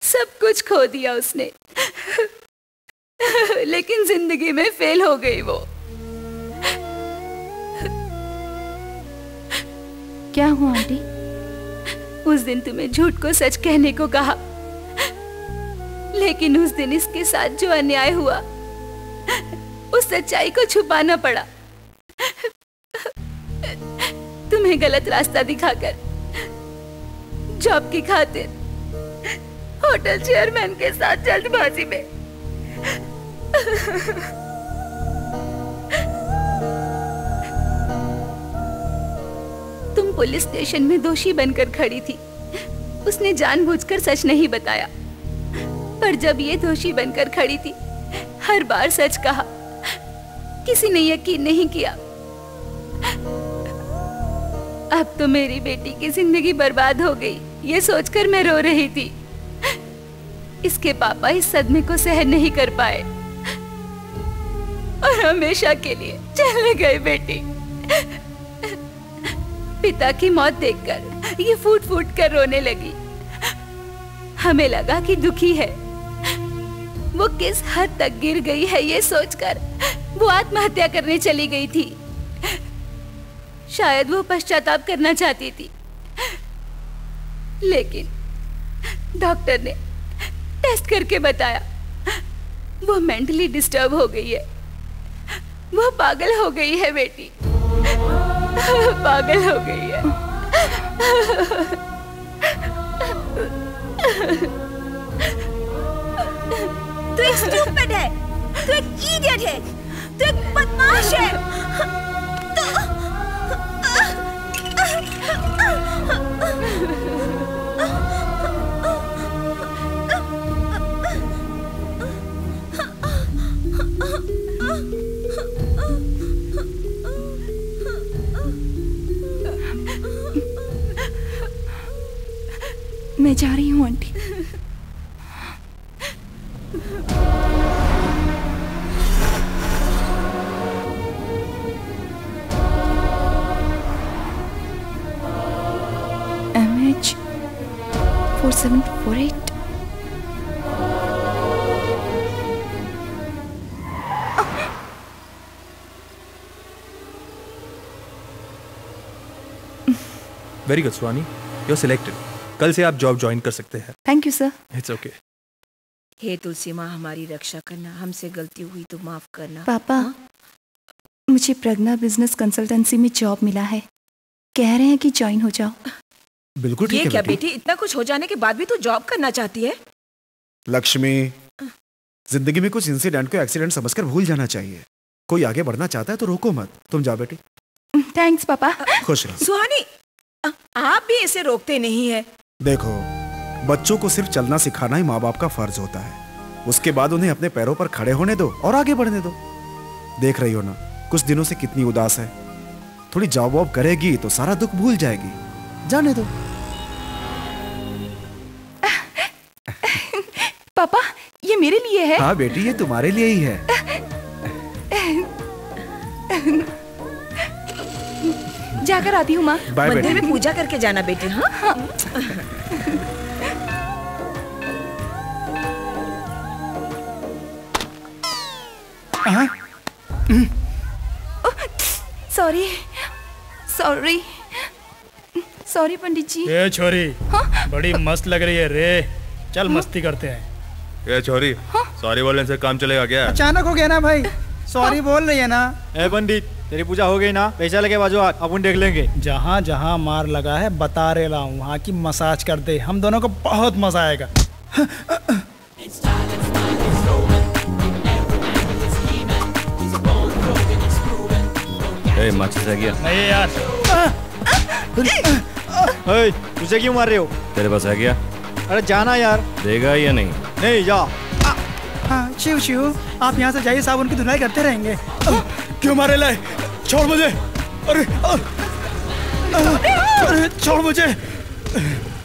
सब कुछ खो दिया उसने। लेकिन जिंदगी में फेल हो गई वो। क्या हुआ आंटी? उस दिन तुम्हें झूठ को सच कहने को कहा, लेकिन उस दिन इसके साथ जो अन्याय हुआ उस सच्चाई को छुपाना पड़ा। तुम्हें गलत रास्ता दिखाकर जॉब की खातिर होटल चेयरमैन के साथ जल्दबाजी में तुम पुलिस स्टेशन में दोषी बनकर खड़ी थी। उसने जानबूझकर सच नहीं बताया, पर जब ये दोषी बनकर खड़ी थी हर बार सच कहा। किसी ने यकीन नहीं किया। अब तो मेरी बेटी की जिंदगी बर्बाद हो गई, ये सोचकर मैं रो रही थी। इसके पापा इस सदमे को सहन नहीं कर पाए और हमेशा के लिए चले गए। बेटी, पिता की मौत देखकर ये फूट फूट कर रोने लगी। हमें लगा कि दुखी है। वो किस हद तक गिर गई है ये सोचकर वो आत्महत्या करने चली गई थी। शायद वो पश्चाताप करना चाहती थी, लेकिन डॉक्टर ने टेस्ट करके बताया वो मेंटली डिस्टर्ब हो गई है। वो पागल हो गई है बेटी, पागल हो गई है। तू एक स्टूपिड है, तू एक इडियट है, तू एक बदमाश है। मैं जा रही हूँ आंटी। MH 4748। Very good Suhani, you are selected. कल से आप जॉब ज्वाइन कर सकते हैं। Thank you sir. It's okay. हे तुलसी माँ, हमारी रक्षा करना, हमसे गलती हुई तो माफ करना। पापा, मुझे प्रज्ञा बिजनेस कंसल्टेंसी में जॉब मिला है। कह रहे हैं कि ज्वाइन हो जाओ। बिल्कुल ठीक ये है क्या बेटी, इतना कुछ हो जाने के बाद भी तू जॉब करना चाहती है? लक्ष्मी, जिंदगी में कुछ इंसिडेंट को एक्सीडेंट समझकर भूल जाना चाहिए। कोई आगे बढ़ना चाहता है तो रोको मत। तुम जाओ बेटी। थैंक्स पापा। खुश रहो। सुहानी, आप भी इसे रोकते नहीं है। देखो, बच्चों को सिर्फ चलना सिखाना ही माँ बाप का फर्ज होता है। उसके बाद उन्हें अपने पैरों पर खड़े होने दो और आगे बढ़ने दो। देख रही हो ना, कुछ दिनों से कितनी उदास है। थोड़ी जॉब वॉब करेगी तो सारा दुख भूल जाएगी। जाने दो। पापा, ये मेरे लिए है। हाँ बेटी, ये तुम्हारे लिए ही है। जाकर आती हूँ माँ। बाय मंदिर बेटी। में पूजा करके जाना बेटी। हाँ सॉरी सॉरी सॉरी पंडित जी। ये छोरी बड़ी मस्त लग रही है रे, चल मस्ती करते हैं। ये छोरी, सॉरी बोलने से काम चलेगा क्या? अचानक हो गया ना भाई, सॉरी बोल रही है ना। ए पंडित, तेरी पूजा हो गई ना, पैसा लगे बाजू अपन देख लेंगे। जहाँ जहाँ मार लगा है बता रहे हूँ, वहाँ की मसाज कर दे, हम दोनों को बहुत मजा आएगा। माचिस रह गया? नहीं यार। तुझे क्यों मार रहे हो? तेरे पास है क्या? अरे जाना यार। देगा या नहीं? नहीं जा। हाँ शिव शिव, आप यहाँ से जाइए, साबुन की धुलाई करते रहेंगे। क्यों मारे लाए? छोड़ मुझे। अरे अरे छोड़ मुझे,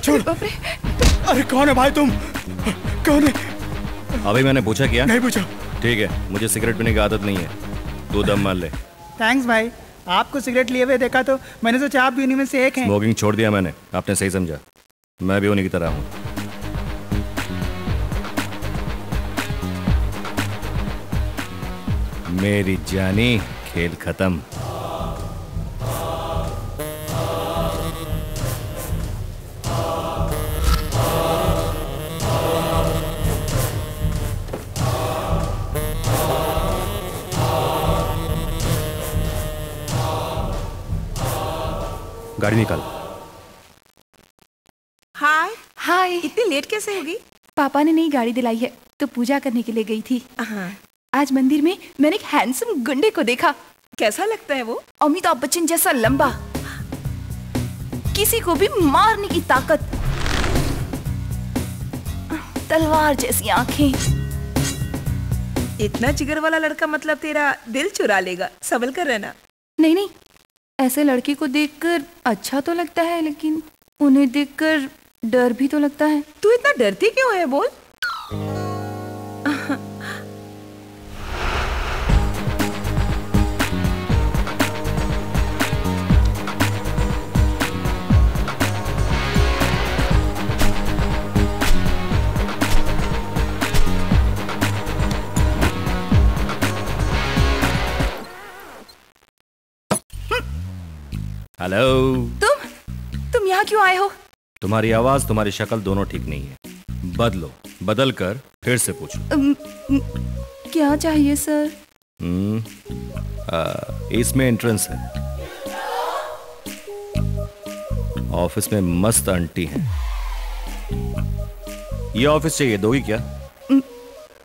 छोड़। अरे कौन है भाई तुम? कौन है? अभी मैंने पूछा क्या? नहीं पूछा। ठीक है, मुझे सिगरेट पीने की आदत नहीं है, तू दम मार ले। थैंक्स भाई, आपको सिगरेट लिए हुए देखा तो मैंने सोचा आप भी उन्हीं में से एक हैं। स्मोकिंग छोड़ दिया मैंने, आपने सही समझा, मैं भी उन्हीं की तरह हूँ। मेरी जानी, खेल खत्म। गाड़ी निकाल। हाय हाय। इतनी लेट कैसे होगी? पापा ने नई गाड़ी दिलाई है तो पूजा करने के लिए गई थी। हाँ। आज मंदिर में मैंने एक हैंडसम गुंडे को देखा। कैसा लगता है वो? अमिताभ बच्चन जैसा लंबा, किसी को भी मारने की ताकत, तलवार जैसी आंखें। इतना जिगर वाला लड़का, मतलब तेरा दिल चुरा लेगा। संभल कर रहना। नहीं नहीं, ऐसे लड़के को देखकर अच्छा तो लगता है, लेकिन उन्हें देखकर डर भी तो लगता है। तू इतना डरती क्यों है बोल? हेलो। तुम यहाँ क्यों आए हो? तुम्हारी आवाज, तुम्हारी शक्ल दोनों ठीक नहीं है। बदलो, बदल कर फिर से पूछो। क्या चाहिए सर? इसमें एंट्रेंस है। ऑफिस में मस्त आंटी है। ये ऑफिस चाहिए, दोगी क्या?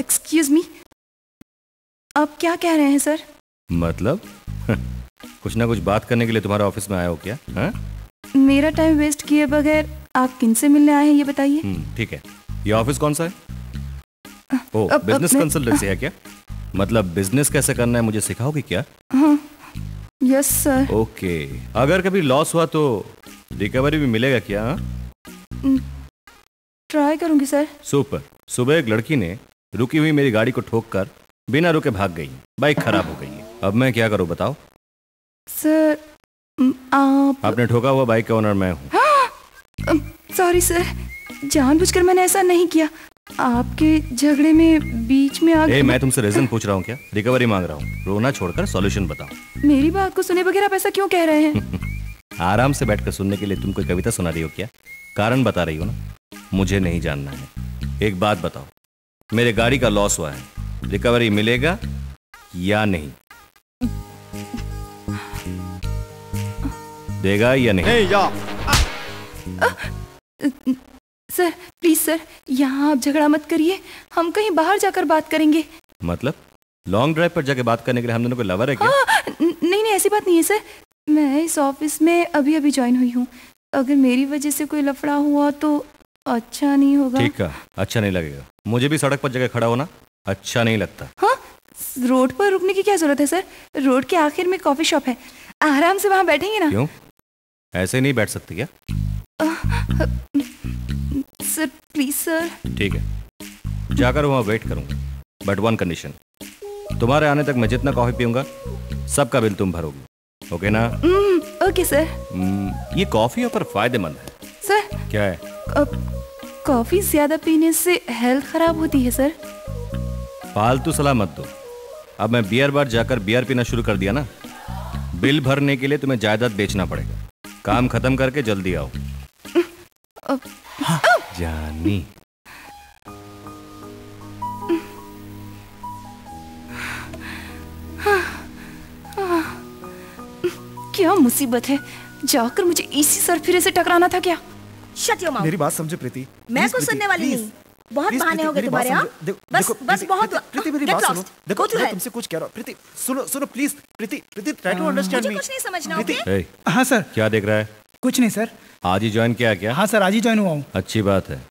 एक्सक्यूज मी, आप क्या कह रहे हैं सर? मतलब कुछ ना कुछ बात करने के लिए तुम्हारे ऑफिस में आया हो क्या? हाँ? मेरा टाइम वेस्ट किए बगैर आप किनसे मिलने आए हैं ये बताइए। ठीक है, ये ऑफिस कौन सा है? ओ, बिजनेस कंसल्टेंसी है क्या? मतलब बिजनेस कैसे करना है मुझे सिखाओगे क्या? हाँ, यस सर। ओके, अगर कभी लॉस हुआ तो रिकवरी भी मिलेगा क्या? ट्राई करूंगी सर। सुपर। सुबह एक लड़की ने रुकी हुई मेरी गाड़ी को ठोक कर बिना रुके भाग गई। बाइक खराब हो गई है। अब मैं क्या करूं बताओ? सर आपने ठोका हुआ बाइक का ओनर मैं हूँ। सॉरी सर, जानबूझकर मैंने ऐसा नहीं किया। आपके झगड़े में बीच में आ गई। मैं तुमसे रीजन पूछ रहा हूँ क्या? रिकवरी मांग रहा हूँ। रोना छोड़कर सॉल्यूशन बताओ। मेरी बात को सुने बगैर आप ऐसा क्यों कह रहे हैं? आराम से बैठकर सुनने के लिए तुम कोई कविता सुना रही हो क्या? कारण बता रही हो ना? मुझे नहीं जानना है। एक बात बताओ, मेरे गाड़ी का लॉस हुआ है, रिकवरी मिलेगा या नहीं? देगा या नहीं? सर प्लीज सर, यहाँ आप झगड़ा मत करिए, हम कहीं बाहर जाकर बात करेंगे। मतलब लॉन्ग ड्राइव पर जाके बात करने के लिए हम दोनों को लवर है क्या? नहीं नहीं, ऐसी बात नहीं है सर। मैं इस ऑफिस में अभी अभी ज्वाइन हुई हूँ। अगर मेरी वजह से कोई लफड़ा हुआ तो अच्छा नहीं होगा। ठीक है, अच्छा नहीं लगेगा। मुझे भी सड़क पर जगह खड़ा होना अच्छा नहीं लगता। हाँ, रोड पर रुकने की क्या जरूरत है सर? रोड के आखिर में कॉफी शॉप है, आराम से वहाँ बैठेंगे ना। क्यों, ऐसे नहीं बैठ सकती क्या? Sir please sir. ठीक है, जाकर वहाँ वेट करूंगा, बट वन कंडीशन, तुम्हारे आने तक मैं जितना कॉफी पीऊंगा सबका बिल तुम भरोगी, ओके ना? Okay sir. ये कॉफी पर फायदेमंद है। सर क्या है? कॉफी ज्यादा पीने से हेल्थ खराब होती है सर। फालतू सलाह मत दो। अब मैं बियर बार जाकर बियर पीना शुरू कर दिया ना, बिल भरने के लिए तुम्हें जायदाद बेचना पड़ेगा। काम खत्म करके जल्दी आओ। जानी। क्या मुसीबत है, जाकर मुझे इसी सरफिरे से टकराना था क्या? Shut your mouth. मेरी बात समझे प्रीति। मैं कुछ सुनने वाली नहीं। बहुत बहाने हो गए तुम्हारे। हाँ बस बहुत। प्रीति मेरी बात सुनो। देखो मैं तुमसे कुछ कह रहा हूँ। प्रीति सुनो please. Preeti try to understand me. कुछ नहीं समझना, ओके? हाँ सर। क्या देख रहा है? कुछ नहीं सर। आज ही ज्वाइन किया क्या? हाँ सर, आज ही ज्वाइन हुआ हूँ। अच्छी बात है।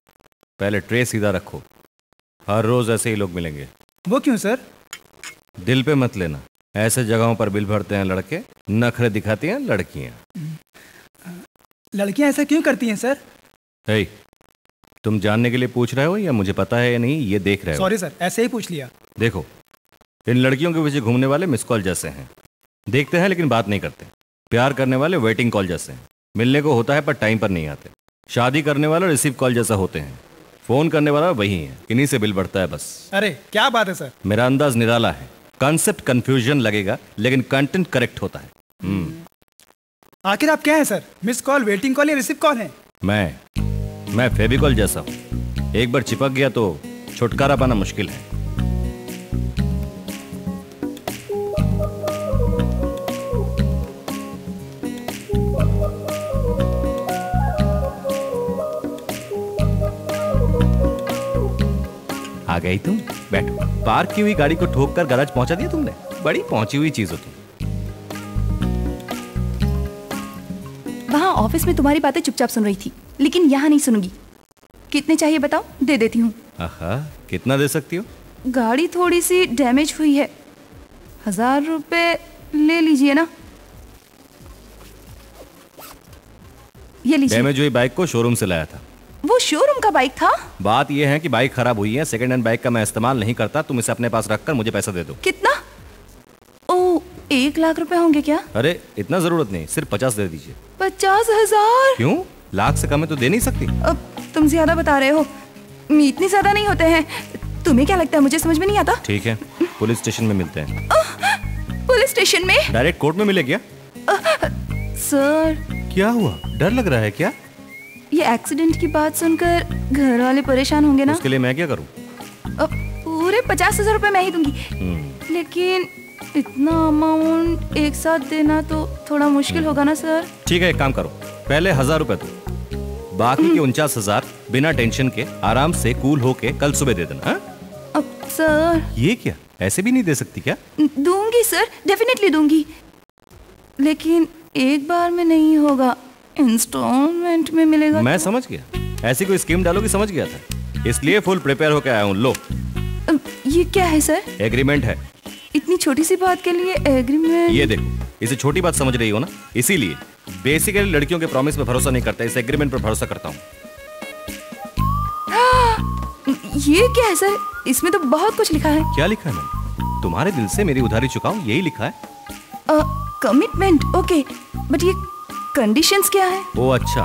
पहले ट्रे सीधा रखो, हर रोज ऐसे ही लोग मिलेंगे। वो क्यों सर? दिल पे मत लेना, ऐसे जगहों पर बिल भरते हैं लड़के, नखरे दिखाती हैं लड़कियां। लड़कियां ऐसा क्यों करती हैं सर? हे, तुम जानने के लिए पूछ रहे हो या मुझे पता है या नहीं ये देख रहे हो? सॉरी सर, ऐसे ही पूछ लिया। देखो, इन लड़कियों के पीछे घूमने वाले मिस कॉल जैसे हैं, देखते हैं लेकिन बात नहीं करते। प्यार करने वाले वेटिंग कॉल जैसे हैं, मिलने को होता है पर टाइम पर नहीं आते। शादी करने वाले रिसीव कॉल जैसा होते हैं, फोन करने वाला वही है। इन्हीं से बिल बढ़ता है बस। अरे क्या बात है सर। मेरा अंदाज निराला है, कॉन्सेप्ट कंफ्यूजन लगेगा लेकिन कंटेंट करेक्ट होता है। आखिर आप क्या है sir? Miss call, waiting call या रिसीव कॉल है? मैं फेविकॉल जैसा हूं, एक बार चिपक गया तो छुटकारा पाना मुश्किल है। आ गई तुम, बैठो। पार्क की हुई गाड़ी को ठोक कर गैराज पहुंचा दिया तुमने। बड़ी पहुंची हुई चीज हो तुम। वहाँ ऑफिस में तुम्हारी बातें चुपचाप सुन रही थी, लेकिन यहाँ नहीं सुनूंगी। कितने चाहिए बताओ, दे देती हूँ। आहा, कितना दे सकती हो? गाड़ी थोड़ी सी डैमेज हुई है, 1000 रुपए ले लीजिए ना। ये लीजिए। डैमेज हुई बाइक को शोरूम से लाया था। वो शोरूम का बाइक था? बात यह है कि बाइक खराब हुई है, सेकंड हैंड बाइक का मैं इस्तेमाल नहीं करता। तुम इसे अपने पास रखकर मुझे पैसा दे दो। कितना? ओ, 1 लाख रुपए होंगे क्या? अरे इतना जरूरत नहीं, सिर्फ 50 दे दीजिए। 50,000? क्यों? लाख से कम है तो दे नहीं सकती? अब तुम ज्यादा बता रहे हो, इतने ज्यादा नहीं होते हैं। तुम्हें क्या लगता है मुझे समझ में नहीं आता? ठीक है, पुलिस स्टेशन में मिलते हैं। पुलिस स्टेशन में? डायरेक्ट कोर्ट में मिले क्या? सर क्या हुआ, डर लग रहा है क्या? ये एक्सीडेंट की बात सुनकर घर वाले परेशान होंगे ना। उसके लिए मैं क्या करूं? पूरे 50,000 रुपए मैं ही दूंगी, लेकिन इतना अमाउंट एक साथ देना तो थोड़ा मुश्किल होगा ना सर। ठीक है, एक काम करो, पहले 1000 रुपए दो, बाकी के 49,000 बिना टेंशन के आराम से कूल होके कल सुबह दे देना। अब सर ये क्या, ऐसे भी नहीं दे सकती क्या? दूंगी सर, डेफिनेटली दूंगी, लेकिन एक बार में नहीं होगा, इंस्टॉलमेंट में मिलेगा। मैं समझ गया, ऐसी कोई स्कीम डालोगी समझ गया था, इसलिए फुल प्रिपेयर होकर आया हूँ। लो, ये क्या है सर? एग्रीमेंट है। इतनी छोटी सी बात के लिए एग्रीमेंट? ये देखो, इसे छोटी बात समझ रही हो ना, इसीलिए बेसिकली लड़कियों के प्रॉमिस पे भरोसा नहीं करता, इस एग्रीमेंट पर भरोसा करता हूँ। ये क्या है सर? इसमें तो बहुत कुछ लिखा है। क्या लिखा है मैंने? तुम्हारे दिल से मेरी उधारी चुकाऊं, यही लिखा है। कमिटमेंट, ओके, बट ये कंडीशंस क्या है? ओ अच्छा,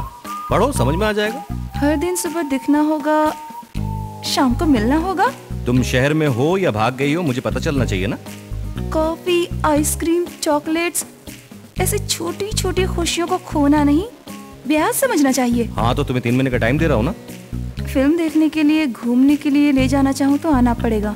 पढ़ो, समझ में आ जाएगा। हर दिन सुबह दिखना होगा, शाम को मिलना होगा। तुम शहर में हो या भाग गई हो मुझे पता चलना चाहिए ना। कॉफी, आइसक्रीम, चॉकलेट्स, ऐसे छोटी छोटी खुशियों को खोना नहीं, ब्याज समझना चाहिए। हाँ तो तुम्हें 3 महीने का टाइम दे रहा हूँ ना। फिल्म देखने के लिए, घूमने के लिए ले जाना चाहूँ तो आना पड़ेगा।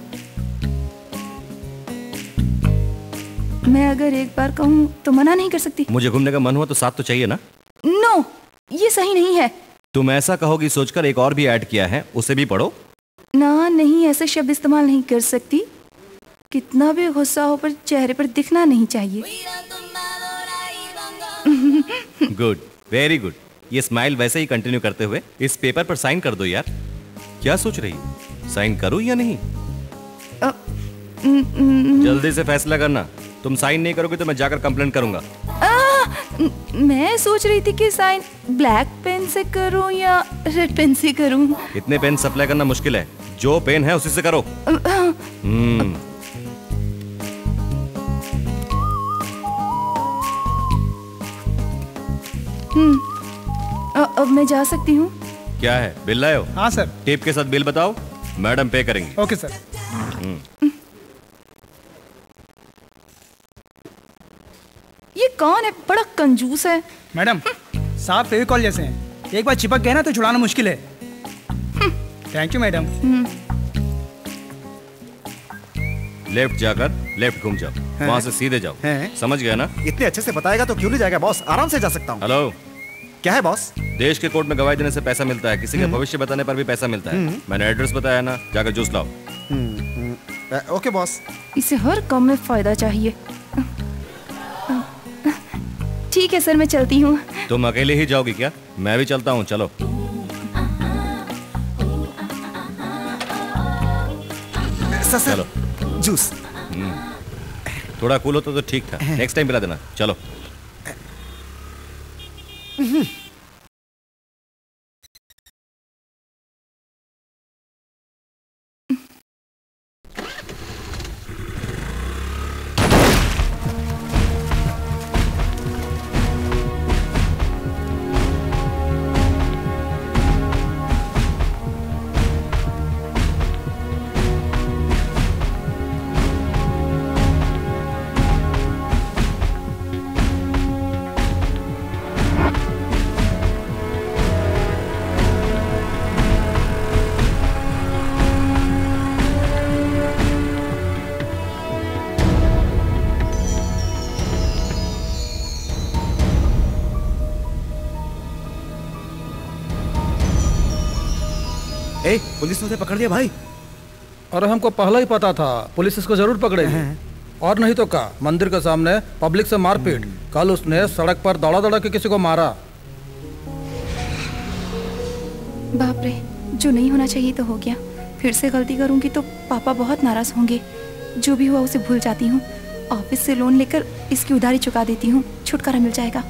मैं अगर एक बार कहूँ तो मना नहीं कर सकती। मुझे घूमने का मन हुआ तो साथ तो चाहिए ना। नो, ये सही नहीं है। तुम ऐसा कहोगी सोचकर एक और भी ऐड किया है, उसे भी पढ़ो ना। नहीं, ऐसे शब्द इस्तेमाल नहीं कर सकती। कितना भी गुस्सा हो पर चेहरे पर दिखना नहीं चाहिए। Good, very good. ये स्माइल वैसे ही कंटिन्यू करते हुए इस पेपर पर साइन कर दो यार। क्या सोच रही हो, साइन करूं या नहीं? जल्दी से फैसला करना। तुम साइन नहीं करोगे तो मैं जाकर कंप्लेंट करूंगा। मैं सोच रही थी कि साइन ब्लैक पेन से करूं या रेड पेन से करूं। इतने पेन सप्लाई करना मुश्किल है, जो पेन है उसी से करो। अब मैं जा सकती हूँ? क्या है, बिल लाए हो? हाँ सर। टेप के साथ बिल बताओ, मैडम पे करेंगी। Okay sir. ये कौन है? बड़ा कंजूस है। मैडम साफ फेविकॉल जैसे हैं, एक बार चिपक गए ना तो छुड़ाना मुश्किल है। Thank you madam. लेफ्ट जाकर लेफ्ट घूम जाओ, वहाँ से सीधे जाओ। समझ गया ना? इतने अच्छे से बताएगा तो क्यों नहीं जाएगा बॉस, आराम से जा सकता हूँ। हेलो, क्या है बॉस? देश के कोर्ट में गवाही देने से पैसा मिलता है, किसी के भविष्य बताने पर भी पैसा मिलता है। मैंने एड्रेस बताया ना, जाकर जूस लाओ। Okay boss. इसे हर काम में फायदा चाहिए। ठीक है सर, मैं चलती हूँ। तुम अकेले ही जाओगी क्या? मैं भी चलता हूँ, चलो। Sir juice. थोड़ा कूल होता तो ठीक था, नेक्स्ट टाइम पिला देना। चलो। पुलिस ने उसे पकड़ लिया भाई। अरे हमको पहले ही पता था, पुलिस इसको जरूर पकड़ेगी। और नहीं तो क्या, मंदिर के सामने पब्लिक से मारपीट। कल उसने सड़क पर दौड़ा दौड़ा के किसी को मारा। बाप रे, जो नहीं होना चाहिए तो हो गया। फिर से गलती करूंगी तो पापा बहुत नाराज होंगे। जो भी हुआ उसे भूल जाती हूँ। ऑफिस से लोन लेकर इसकी उधारी चुका देती हूँ, छुटकारा मिल जाएगा।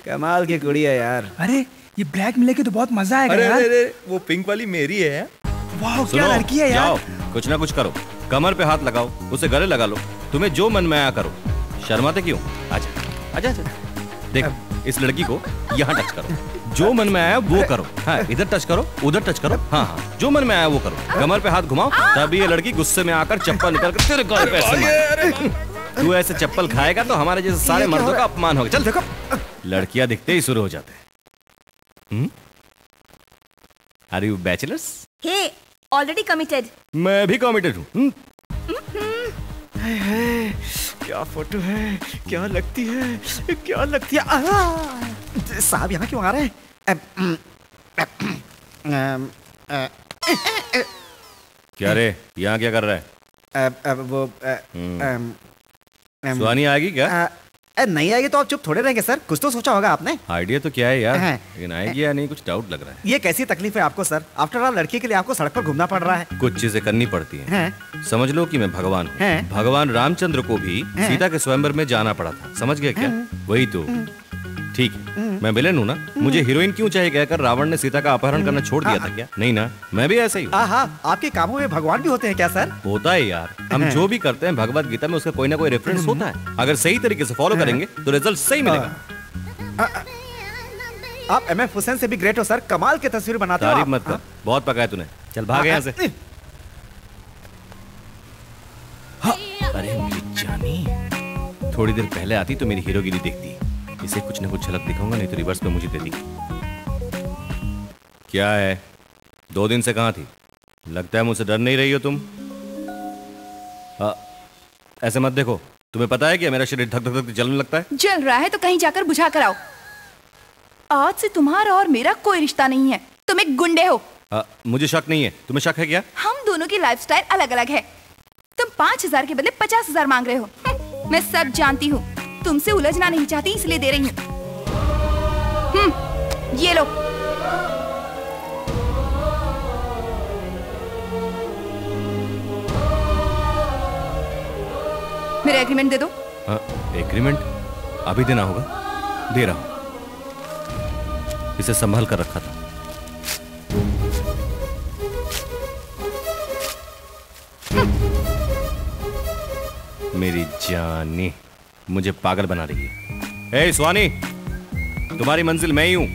कमाल की कुड़ी है यार। अरे ये ब्लैक मिलेगी तो बहुत मजा आएगा यार। अरे वो पिंक वाली मेरी है। वाह क्या लड़की है यार। जाओ, कुछ ना कुछ करो, कमर पे हाथ लगाओ, उसे गले लगा लो, तुम्हें जो मन में आया करो। शर्माते क्यों? आजा आजा आजा। देख, इस लड़की को यहाँ टच करो, जो मन में आया वो करो। हाँ, इधर टच करो, उधर टच करो। हाँ हाँ, जो मन में आया वो करो। कमर पे हाथ घुमाओ, तभी ये लड़की गुस्से में आकर चप्पल निकाल कर तेरे गाल पे ऐसे मारे। तू ऐसे चप्पल खाएगा तो हमारे जैसे सारे मर्दों का अपमान होगा। चल देखो, लड़कियां दिखते ही शुरू हो जाते हैं। Are you bachelors? Hey, already committed. मैं भी कमिटेड हूँ। क्या फोटो है, क्या लगती है, क्या लगती है। साहब यहाँ क्यों आ रहे हैं? क्या रे, यहाँ क्या कर रहा है? वो सुहानी आएगी क्या? नहीं आएगी तो आप चुप थोड़े रहेंगे सर, कुछ तो सोचा होगा आपने। आइडिया तो क्या है यार, लेकिन आएगी या नहीं कुछ डाउट लग रहा है। ये कैसी तकलीफ है आपको सर? आफ्टर ऑल लड़की के लिए आपको सड़क पर घूमना पड़ रहा है। कुछ चीजें करनी पड़ती हैं। समझ लो कि मैं भगवान हूँ। भगवान रामचंद्र को भी सीता के स्वयंवर में जाना पड़ा था, समझ गए क्या? वही तो ठीक है, मैं विलेन हूँ ना, मुझे हीरोइन क्यों चाहिए कहकर रावण ने सीता का अपहरण करना छोड़ दिया था क्या? नहीं ना, मैं भी ऐसे ही हूँ। आपके कामों में भगवान भी होते हैं क्या सर? होता है यार, हम जो भी करते हैं भगवत गीता में उसका कोई ना कोई रेफरेंस होता है। अगर सही तरीके से फॉलो करेंगे तो रिजल्ट सही मिलेगा। आप एमएफ हुसैन से भी ग्रेट हो सर, कमाल की तस्वीर बनाते हो। तारीफ मत कर, बहुत पकाया तूने। चल भाग यहाँ से। अरे मेरी जानी, थोड़ी देर पहले आती तो मेरी हीरोगिरी देखती। इसे कुछ न कुछ झलक दिखाऊंगा, नहीं तो रिवर्स पे मुझे दे दी। क्या है, 2 दिन से कहाँ थी? लगता है मुझसे डर नहीं रही हो तुम। ऐसे मत देखो, तुम्हें पता है कि मेरा शरीर धक धक धक जलने लगता है। जल रहा है तो कहीं जाकर बुझा कर आओ। आज से तुम्हारा और मेरा कोई रिश्ता नहीं है, तुम एक गुंडे हो। मुझे शक नहीं है, तुम्हें शक है क्या? हम दोनों की लाइफस्टाइल अलग अलग है। तुम 5,000 के बदले 50,000 मांग रहे हो। मैं सब जानती हूँ, तुमसे उलझना नहीं चाहती इसलिए दे रही हूँ। ये लो। मेरा एग्रीमेंट दे दो। एग्रीमेंट अभी देना होगा? दे रहा हूं, इसे संभाल कर रखा था। मेरी जानी मुझे पागल बना रही है। ए सुहानी, तुम्हारी मंजिल मैं ही हूं।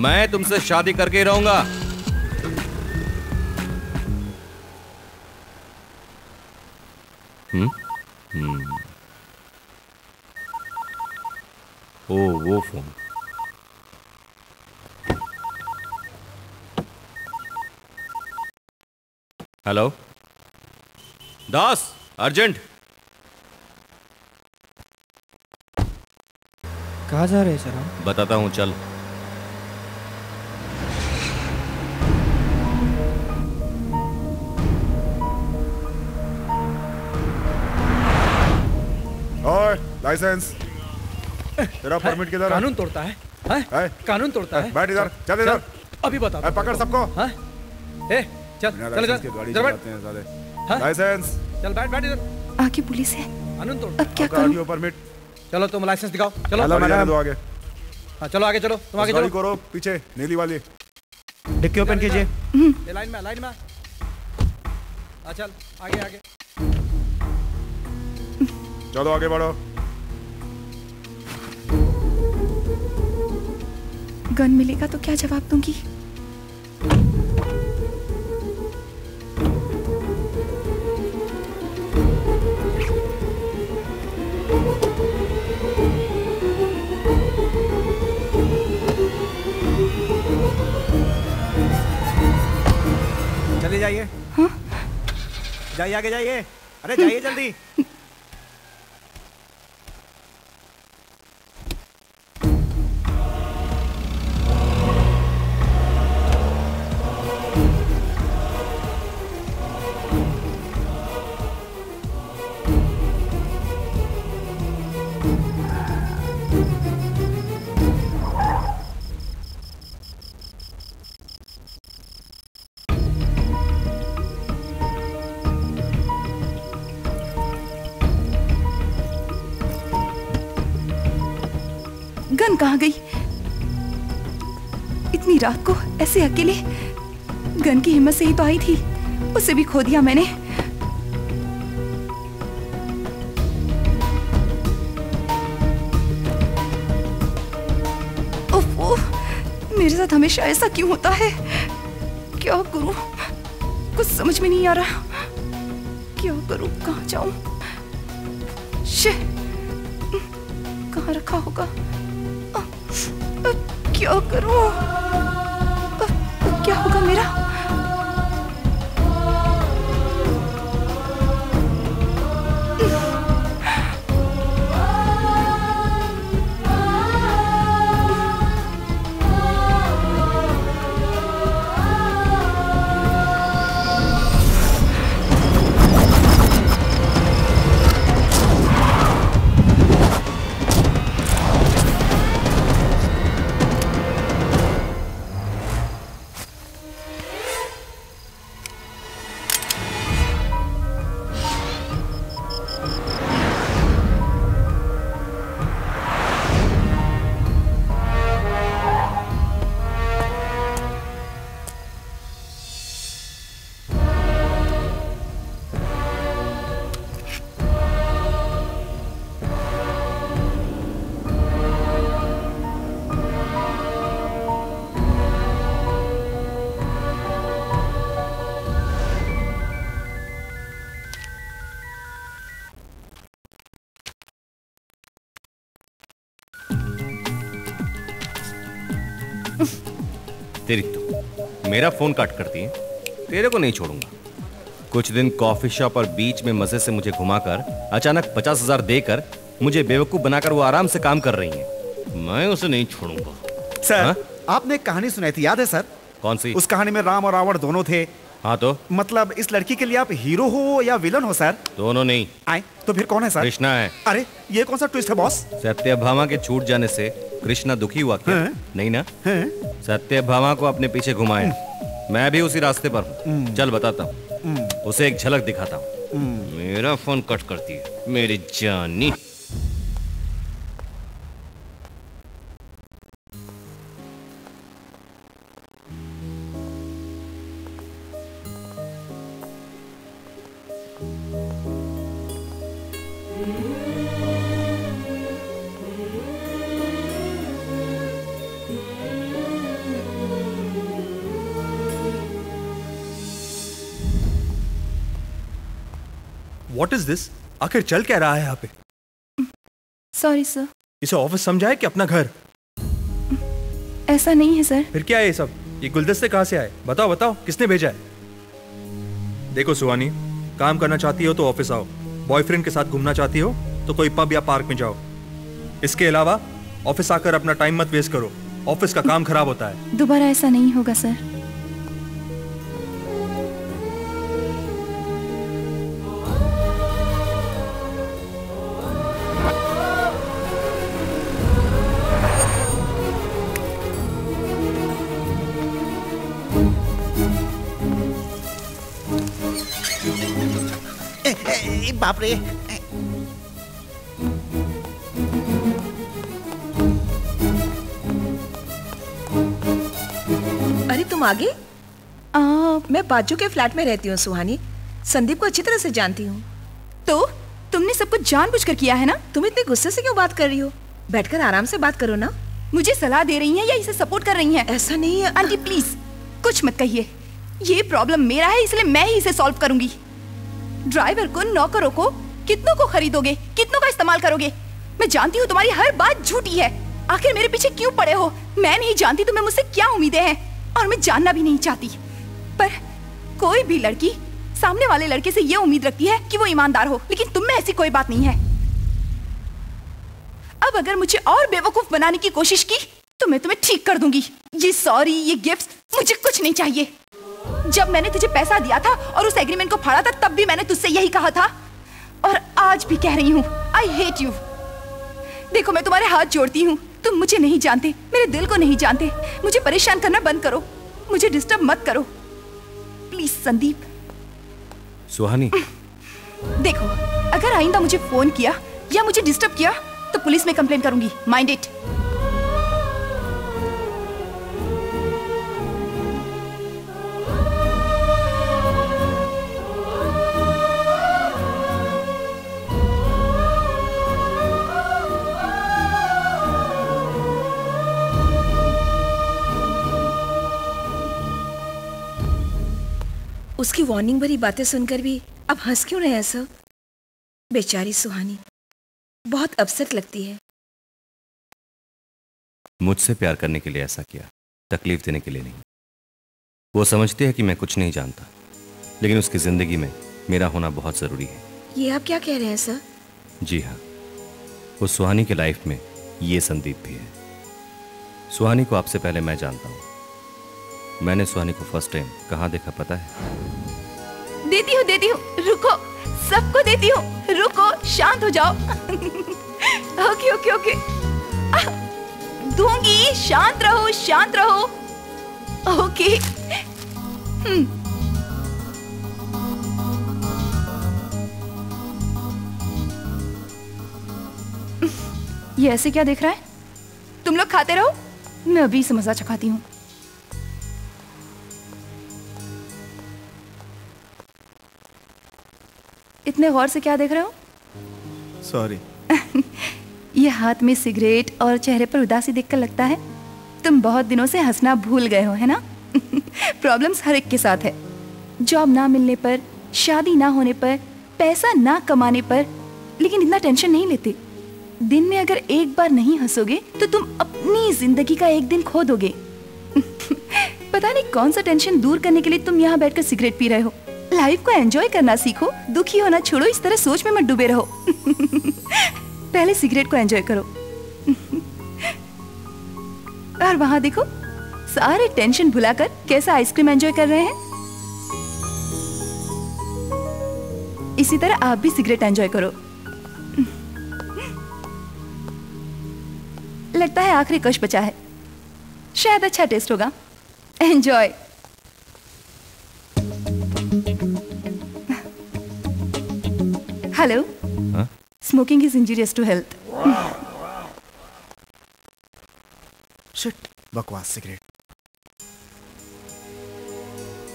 मैं तुमसे शादी करके ही रहूंगा। ओ वो फोन। हेलो दास, अर्जेंट। कहाँ जा रहे हैं सर हम? बताता हूं, चल। और लाइसेंस, तेरा परमिट किधर है? कानून तोड़ता है, है? कानून तोड़ता है। बैठ इधर, चल इधर। अभी बता। पकड़ सबको। ए चल बिना चल लाइसेंस के गाड़ी इधर बैठ। चलाते हैं साले। लाइसेंस। चल बैठ बैठ इधर। आगे पुलिस है, कानून तोड़। अब क्या करूं? परमिट। चलो तुम लाइसेंस दिखाओ। चलो दो आगे। हाँ चलो आगे चलो, तुम आगे गाड़ी चलो। को रोक, पीछे नीली वाली। डिक्की ओपन कीजिए। ये लाइन में, लाइन में। हाँ चल आगे आगे। चलो आगे बढ़ो। गन मिलेगा तो क्या जवाब दूंगी? चले जाइए। हाँ? जाइए, आगे जाइए। अरे जाइए जल्दी। गन कहाँ गई? इतनी रात को ऐसे अकेले? गन की हिम्मत से ही तो आई थी, उसे भी खो दिया मैंने। ओह, मेरे साथ हमेशा ऐसा क्यों होता है? क्या करूं? कुछ समझ में नहीं आ रहा। क्या करूं? कहाँ जाऊं? कहाँ रखा होगा? क्या करूं? क्या होगा मेरा? तेरी तो मेरा फोन काट करती है, तेरे को नहीं छोड़ूंगा। कुछ दिन कॉफी शॉप और बीच में मजे से मुझे घुमाकर अचानक 50,000 देकर मुझे बेवकूफ बनाकर वो आराम से काम कर रही हैं। मैं उसे नहीं छोड़ूंगा। सर, हाँ? आपने एक कहानी सुनाई थी, याद है सर? कौन सी? उस कहानी में राम और रावण दोनों थे। हाँ तो मतलब इस लड़की के लिए आप हीरो हो या विलन हो सर? दोनों नहीं। आए तो फिर कौन है सर? कृष्णा है। अरे ये कौन सा ट्विस्ट है बॉस? सत्यभामा के छूट जाने से कृष्णा दुखी हुआ क्या? नहीं ना? सत्यभामा को अपने पीछे घुमाया। मैं भी उसी रास्ते पर हूँ। चल बताता हूँ, उसे एक झलक दिखाता हूँ। मेरा फोन कट करती है मेरी जानी। What is this? आखिर चल क्या रहा है यहाँ पे? Sorry sir. इसे ऑफिस समझा है कि अपना घर? ऐसा नहीं है सर। फिर क्या है ये सब? ये गुलदस्ते कहाँ से आए? बताओ बताओ, किसने भेजा है? देखो सुहानी, काम करना चाहती हो तो ऑफिस आओ, बॉयफ्रेंड के साथ घूमना चाहती हो तो कोई पब या पार्क में जाओ। इसके अलावा ऑफिस आकर अपना टाइम मत वेस्ट करो, ऑफिस का काम खराब होता है। दोबारा ऐसा नहीं होगा सर। बाप रे। अरे तुम आ गई? मैं बाजू के फ्लैट में रहती हूँ सुहानी, संदीप को अच्छी तरह से जानती हूँ। तो तुमने सब कुछ जानबूझकर किया है ना? तुम इतने गुस्से से क्यों बात कर रही हो? बैठकर आराम से बात करो ना। मुझे सलाह दे रही हैं या इसे सपोर्ट कर रही हैं? ऐसा नहीं है आंटी, प्लीज कुछ मत कहिए। ये प्रॉब्लम मेरा है, इसलिए मैं ही इसे सॉल्व करूंगी। ड्राइवर को, नौकरों को, कितनों को खरीदोगे, कितनों का इस्तेमाल करोगे? मैं जानती हूँ तुम्हारी हर बात झूठी है। आखिर मेरे पीछे क्यों पड़े हो? मैं नहीं जानती तुम्हें मुझसे क्या उम्मीदें हैं, और मैं जानना भी नहीं चाहती। पर कोई भी लड़की सामने वाले लड़के से ये उम्मीद रखती है कि वो ईमानदार हो, लेकिन तुम में ऐसी कोई बात नहीं है। अब अगर मुझे और बेवकूफ बनाने की कोशिश की तो मैं तुम्हें ठीक कर दूंगी। ये सॉरी, ये गिफ्ट, मुझे कुछ नहीं चाहिए। जब मैंने तुझे पैसा दिया था और उस एग्रीमेंट को फाड़ा था, तब भी मैंने तुझसे यही कहा था, और आज भी कह रही हूँ, आई हेट यू। देखो, मैं तुम्हारे हाथ जोड़ती हूँ, तुम मुझे नहीं जानते, मेरे दिल को नहीं जानते। मुझे परेशान करना बंद करो, मुझे डिस्टर्ब मत करो प्लीज संदीप। सुहानी, देखो, अगर आइंदा मुझे फोन किया या मुझे डिस्टर्ब किया तो पुलिस में कंप्लेन करूंगी, माइंड इट। उसकी वार्निंग भरी बातें सुनकर भी अब हंस क्यों रहे हैं सब? बेचारी सुहानी बहुत अपसेट लगती है। मुझसे प्यार करने के लिए ऐसा किया, तकलीफ देने के लिए नहीं। वो समझती है कि मैं कुछ नहीं जानता, लेकिन उसकी जिंदगी में मेरा होना बहुत जरूरी है। ये आप क्या कह रहे हैं सर? जी हाँ, उस सुहानी के लाइफ में ये संदीप भी है। सुहानी को आपसे पहले मैं जानता हूँ। मैंने सुहानी को फर्स्ट टाइम कहाँ देखा पता है? देती हूँ, रुको, सबको देती हूँ, रुको, शांत हो जाओ। ओके ओके ओके, दूंगी, शांत रहो, शांत रहो। ओके। ये ऐसे क्या देख रहा है? तुम लोग खाते रहो, मैं अभी से मजा चखाती हूँ। इतने गौर से क्या देख रहे हो? सॉरी। ये हाथ में सिगरेट और चेहरे पर उदासी देखकर लगता है तुम बहुत दिनों से हंसना भूल गए हो, है ना? प्रॉब्लम्स हर एक के साथ है। जॉब ना मिलने पर, शादी ना होने पर, पैसा ना कमाने पर, लेकिन इतना टेंशन नहीं लेते। दिन में अगर एक बार नहीं हंसोगे तो तुम अपनी जिंदगी का एक दिन खो दोगे। पता नहीं कौन सा टेंशन दूर करने के लिए तुम यहाँ बैठकर सिगरेट पी रहे हो। लाइफ को एंजॉय करना सीखो, दुखी होना छोड़ो, इस तरह सोच में मत डूबे रहो। पहले सिगरेट को एंजॉय करो। और वहां देखो, सारे टेंशन भुलाकर कैसा आइसक्रीम एंजॉय कर रहे हैं। इसी तरह आप भी सिगरेट एंजॉय करो। लगता है आखिरी कश बचा है, शायद अच्छा टेस्ट होगा। Enjoy. Hello, smoking is injurious to health. Shit, बकवास सिगरेट।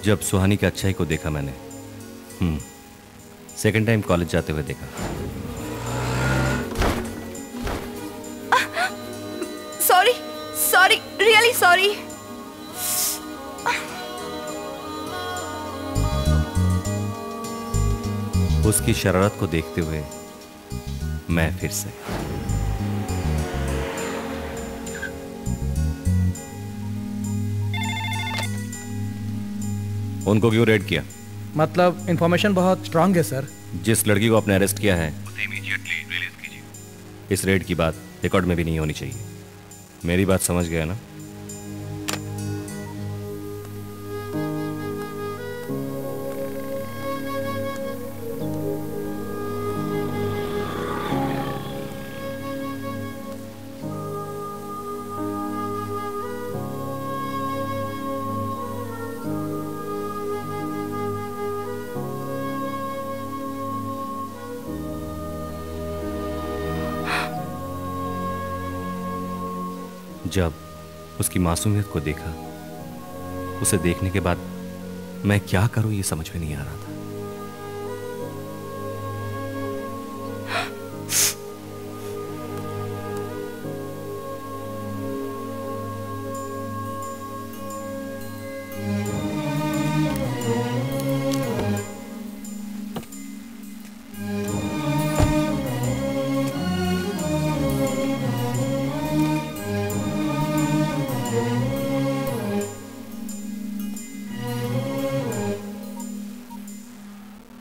जब सुहानी की अच्छाई को देखा मैंने, सेकंड टाइम कॉलेज जाते हुए देखा। Sorry sorry, really sorry. उसकी शरारत को देखते हुए मैं फिर से उनको क्यों रेड किया? मतलब इंफॉर्मेशन बहुत स्ट्रांग है सर। जिस लड़की को आपने अरेस्ट किया है उसे इमीडिएटली रिलीज कीजिए। इस रेड की बात रिकॉर्ड में भी नहीं होनी चाहिए। मेरी बात समझ गया ना? जब उसकी मासूमियत को देखा, उसे देखने के बाद मैं क्या करूं ये समझ में नहीं आ रहा था।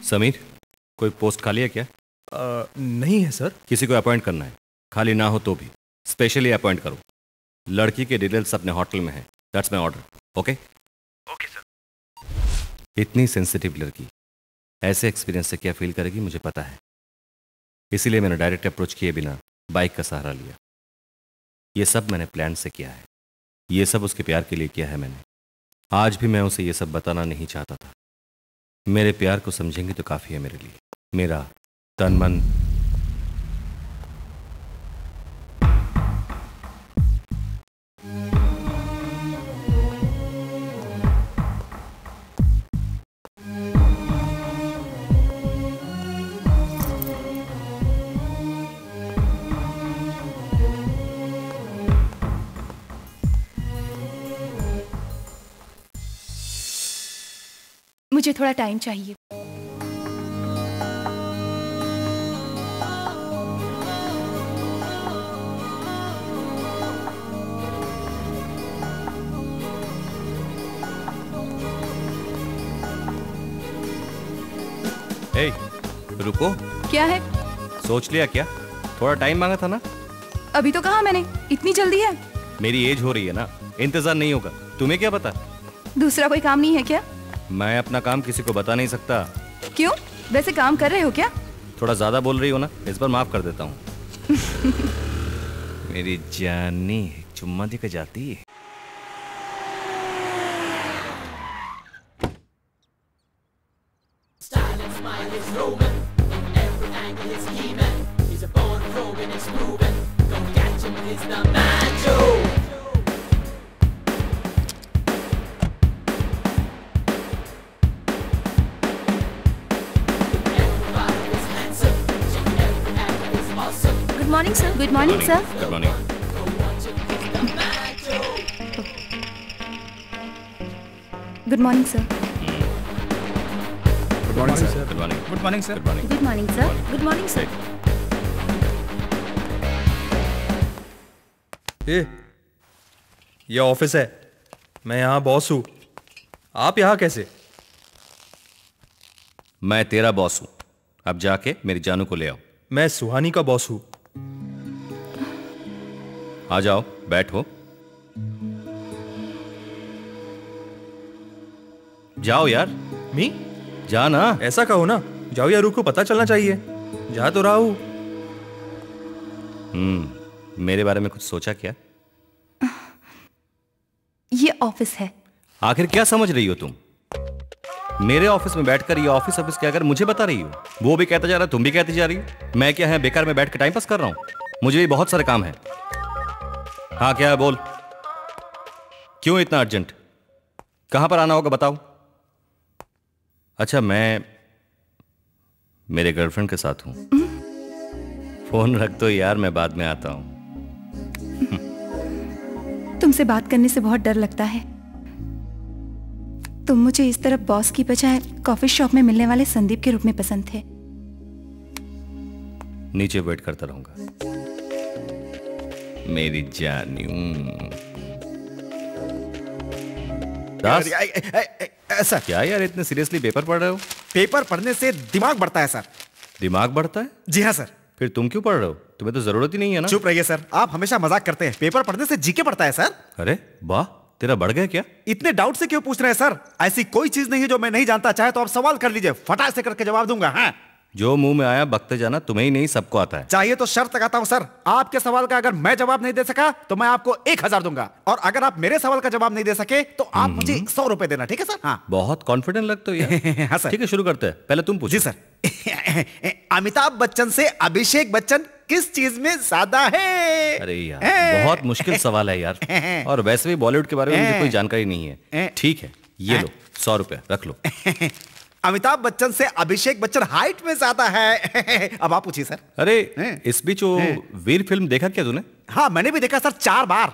समीर, कोई पोस्ट खाली है क्या? नहीं है सर। किसी को अपॉइंट करना है, खाली ना हो तो भी स्पेशली अपॉइंट करो। लड़की के डिटेल्स अपने होटल में है। That's my order. Okay okay sir. इतनी सेंसिटिव लड़की ऐसे एक्सपीरियंस से क्या फील करेगी मुझे पता है, इसीलिए मैंने डायरेक्ट अप्रोच किए बिना बाइक का सहारा लिया। ये सब मैंने प्लान से किया है, ये सब उसके प्यार के लिए किया है मैंने। आज भी मैं उसे ये सब बताना नहीं चाहता था। मेरे प्यार को समझेंगे तो काफ़ी है मेरे लिए। मेरा तन मन मुझे थोड़ा टाइम चाहिए। ए, रुको। क्या है? सोच लिया क्या? थोड़ा टाइम मांगा था ना। अभी तो कहा मैंने, इतनी जल्दी है? मेरी एज हो रही है ना, इंतजार नहीं होगा। तुम्हें क्या पता? दूसरा कोई काम नहीं है क्या? मैं अपना काम किसी को बता नहीं सकता। क्यों? वैसे काम कर रहे हो क्या? थोड़ा ज्यादा बोल रही हो ना, इस बार माफ कर देता हूँ। मेरी जानी चुम्मा दी के जाती है। Good morning, sir. Good morning, sir. Good morning. Good morning, sir. Good morning sir. Good morning. Good morning sir. Good morning. Good morning, sir. Good morning, sir. ये ऑफिस है, मैं यहाँ बॉस हूँ। आप यहाँ कैसे? मैं तेरा बॉस हूँ। अब जाके मेरी जानू को ले आओ। मैं सुहानी का बॉस हूँ। आ जाओ, बैठो। जाओ यार। मी? जा ना। ऐसा कहो ना, जाओ या रुको, पता चलना चाहिए। जा तो रहा हूँ। मेरे बारे में कुछ सोचा क्या? ये ऑफिस है। आखिर क्या समझ रही हो तुम? मेरे ऑफिस में बैठकर ये ऑफिस क्या कर मुझे बता रही हो? वो भी कहता जा रहा है, तुम भी कहती जा रही हो। मैं क्या है बेकार में बैठ के टाइम पास कर रहा हूं? मुझे भी बहुत सारे काम है। हाँ क्या है बोल। क्यों इतना अर्जेंट? कहां पर आना होगा बताओ। अच्छा, मैं मेरे गर्लफ्रेंड के साथ हूं। फोन रख दो यार, मैं बाद में आता हूं। तुमसे बात करने से बहुत डर लगता है। तुम मुझे इस तरफ बॉस की बजाय कॉफी शॉप में मिलने वाले संदीप के रूप में पसंद थे। नीचे वेट करता रहूंगा मेरी जानू। दास, सर क्या यार इतने सीरियसली पेपर पढ़ रहे हो? पेपर पढ़ने से दिमाग बढ़ता है सर। दिमाग बढ़ता है? जी हाँ सर। फिर तुम क्यों पढ़ रहे हो? तुम्हें तो जरूरत ही नहीं है ना। चुप रहिए सर, आप हमेशा मजाक करते हैं। पेपर पढ़ने से जीके पढ़ता है सर। अरे वाह, तेरा बढ़ गया क्या? इतने डाउट से क्यों पूछ रहे हैं सर? ऐसी कोई चीज नहीं है जो मैं नहीं जानता। चाहे तो आप सवाल कर लीजिए, फटाक से करके जवाब दूंगा। हाँ, जो मुंह में आया बकते जाना, तुम्हें ही नहीं सबको आता है। चाहिए तो शर्त लगाता हूं सर, आपके सवाल का अगर मैं जवाब नहीं दे सका तो मैं आपको 1000 दूंगा, और अगर आप मेरे सवाल का जवाब नहीं दे सके तो आप मुझे 100 रुपए देना। ठीक है सर? हाँ, बहुत कॉन्फिडेंट लगते हो यार। हाँ सर। ठीक है, शुरू करते हैं। पहले तुम पूछो। जी सर। अमिताभ बच्चन से अभिषेक बच्चन किस चीज में ज्यादा है? अरे यार, बहुत मुश्किल सवाल है यार, और वैसे भी बॉलीवुड के बारे में मुझे कोई जानकारी नहीं है। ठीक है, ये लो 100 रुपए रख लो। अमिताभ बच्चन से अभिषेक बच्चन हाइट में ज्यादा है। अब आप पूछिए सर। अरे इस बीच वो वीर फिल्म देखा क्या तूने? हाँ, मैंने भी देखा सर, 4 बार।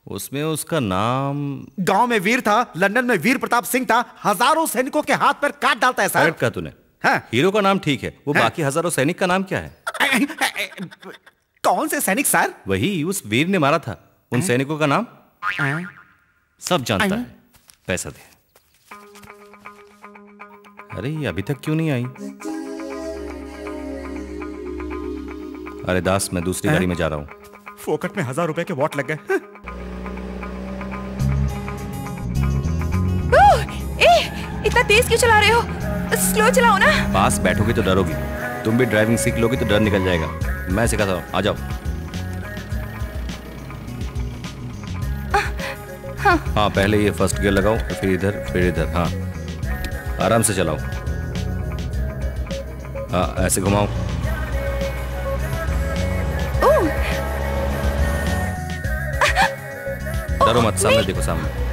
उसमें उसका नाम? गांव में वीर था, लंदन में वीर प्रताप सिंह था, हजारों सैनिकों के हाथ पर काट डालता है सर। करेक्ट कहा तूने। हाँ। हीरो का नाम ठीक है, वो बाकी हजारों सैनिक का नाम क्या है? कौन से सैनिक सर? वही उस वीर ने मारा था, उन सैनिकों का नाम सब जानता है। पैसा दे। अरे ये अभी तक क्यों नहीं आई? अरे दास, मैं दूसरी गाड़ी में जा रहा हूं। फोकट में 1000 रुपए के वॉट लग गए। इतना तेज क्यों चला रहे हो? स्लो चलाओ ना। पास बैठोगे तो डरोगी, तुम भी ड्राइविंग सीख लोगी तो डर निकल जाएगा। मैं सिखाता हूँ, आ जाओ। हाँ, पहले ये फर्स्ट गियर लगाओ, फिर इधर। हाँ, आराम से चलाओ। हाँ, ऐसे घुमाओ। डरो मत, सामने देखो, सामने।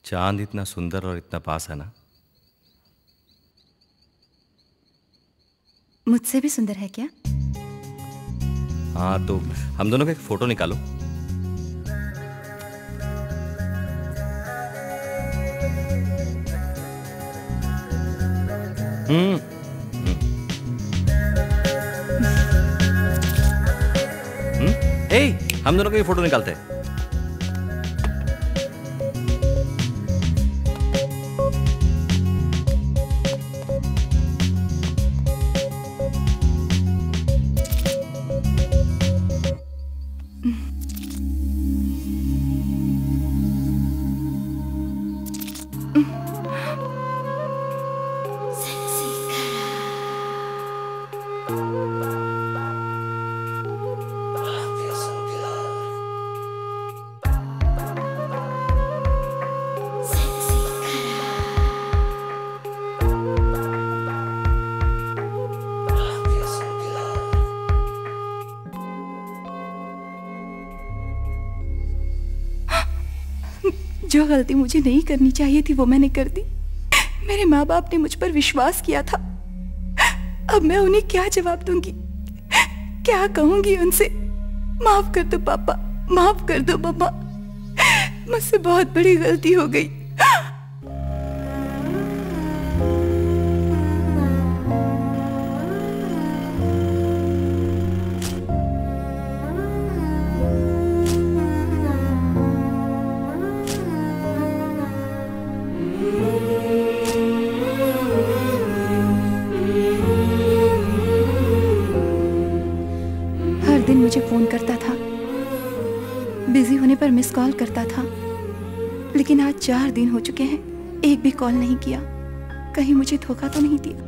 चांद इतना सुंदर और इतना पास है ना। मुझसे भी सुंदर है क्या? हाँ, तो हम दोनों का एक फोटो निकालो। हम दोनों का ये फोटो निकालते हैं। जो गलती मुझे नहीं करनी चाहिए थी वो मैंने कर दी। मेरे माँ बाप ने मुझ पर विश्वास किया था, अब मैं उन्हें क्या जवाब दूंगी? क्या कहूंगी उनसे? माफ कर दो पापा, माफ कर दो मम्मा, मुझसे बहुत बड़ी गलती हो गई। दिन मुझे फोन करता था, बिजी होने पर मिस कॉल करता था, लेकिन आज 4 दिन हो चुके हैं, एक भी कॉल नहीं किया। कहीं मुझे धोखा तो नहीं दिया?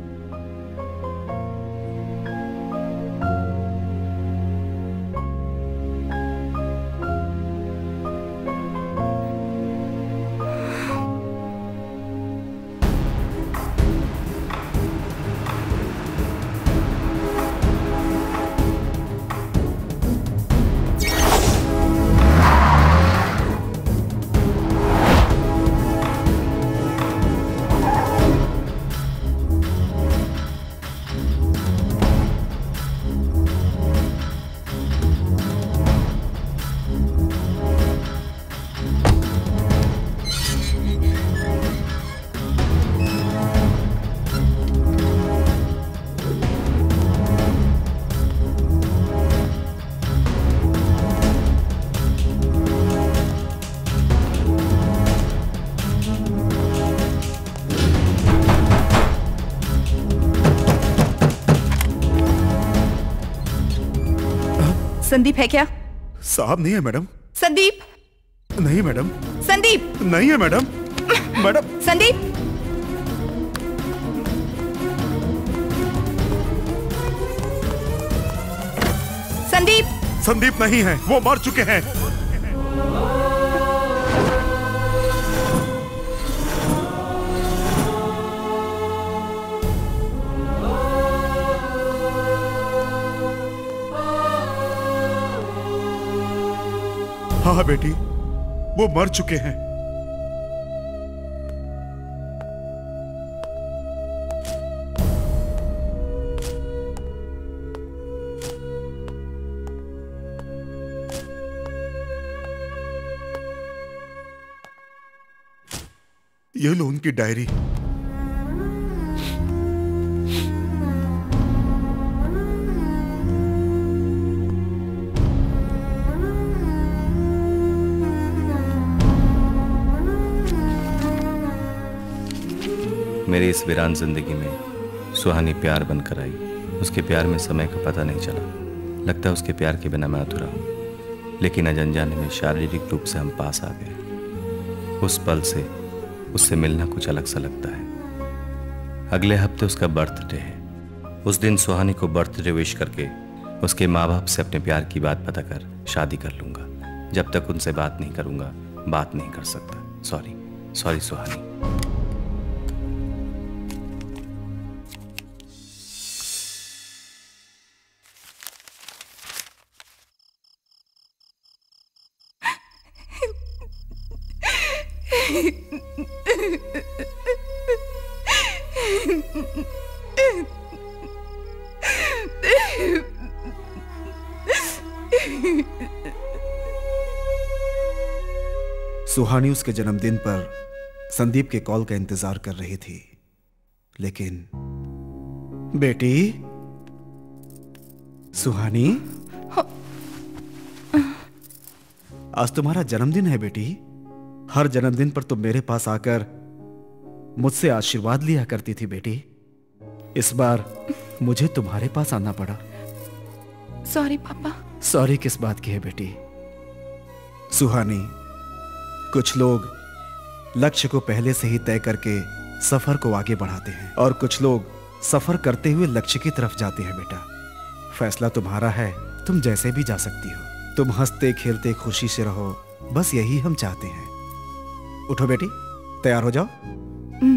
संदीप है क्या? साहब नहीं है मैडम। संदीप नहीं मैडम। संदीप नहीं है मैडम। मैडम संदीप संदीप संदीप नहीं है, वो मर चुके हैं। हाँ बेटी, वो मर चुके हैं। ये लो उनकी डायरी। मेरी इस वीरान जिंदगी में सुहानी प्यार बनकर आई। उसके प्यार में समय का पता नहीं चला। लगता है उसके प्यार के बिना मैं अधूरा हूँ। लेकिन अनजाने में शारीरिक रूप से हम पास आ गए। उस पल से उससे मिलना कुछ अलग सा लगता है। अगले हफ्ते उसका बर्थडे है। उस दिन सुहानी को बर्थडे विश करके उसके माँ बाप से अपने प्यार की बात पता कर शादी कर लूंगा। जब तक उनसे बात नहीं करूंगा, बात नहीं कर सकता। सॉरी सॉरी सुहानी। सुहानी उसके जन्मदिन पर संदीप के कॉल का इंतजार कर रही थी, लेकिन बेटी सुहानी, आज तुम्हारा जन्मदिन है बेटी। हर जन्मदिन पर तुम मेरे पास आकर मुझसे आशीर्वाद लिया करती थी बेटी। इस बार मुझे तुम्हारे पास आना पड़ा। सॉरी पापा। सॉरी किस बात की है बेटी? सुहानी, कुछ लोग लक्ष्य को पहले से ही तय करके सफर को आगे बढ़ाते हैं और कुछ लोग सफर करते हुए लक्ष्य की तरफ जाते हैं बेटा। फैसला तुम्हारा है, तुम जैसे भी जा सकती हो। तुम हंसते खेलते खुशी से रहो, बस यही हम चाहते हैं। उठो बेटी, तैयार हो जाओ,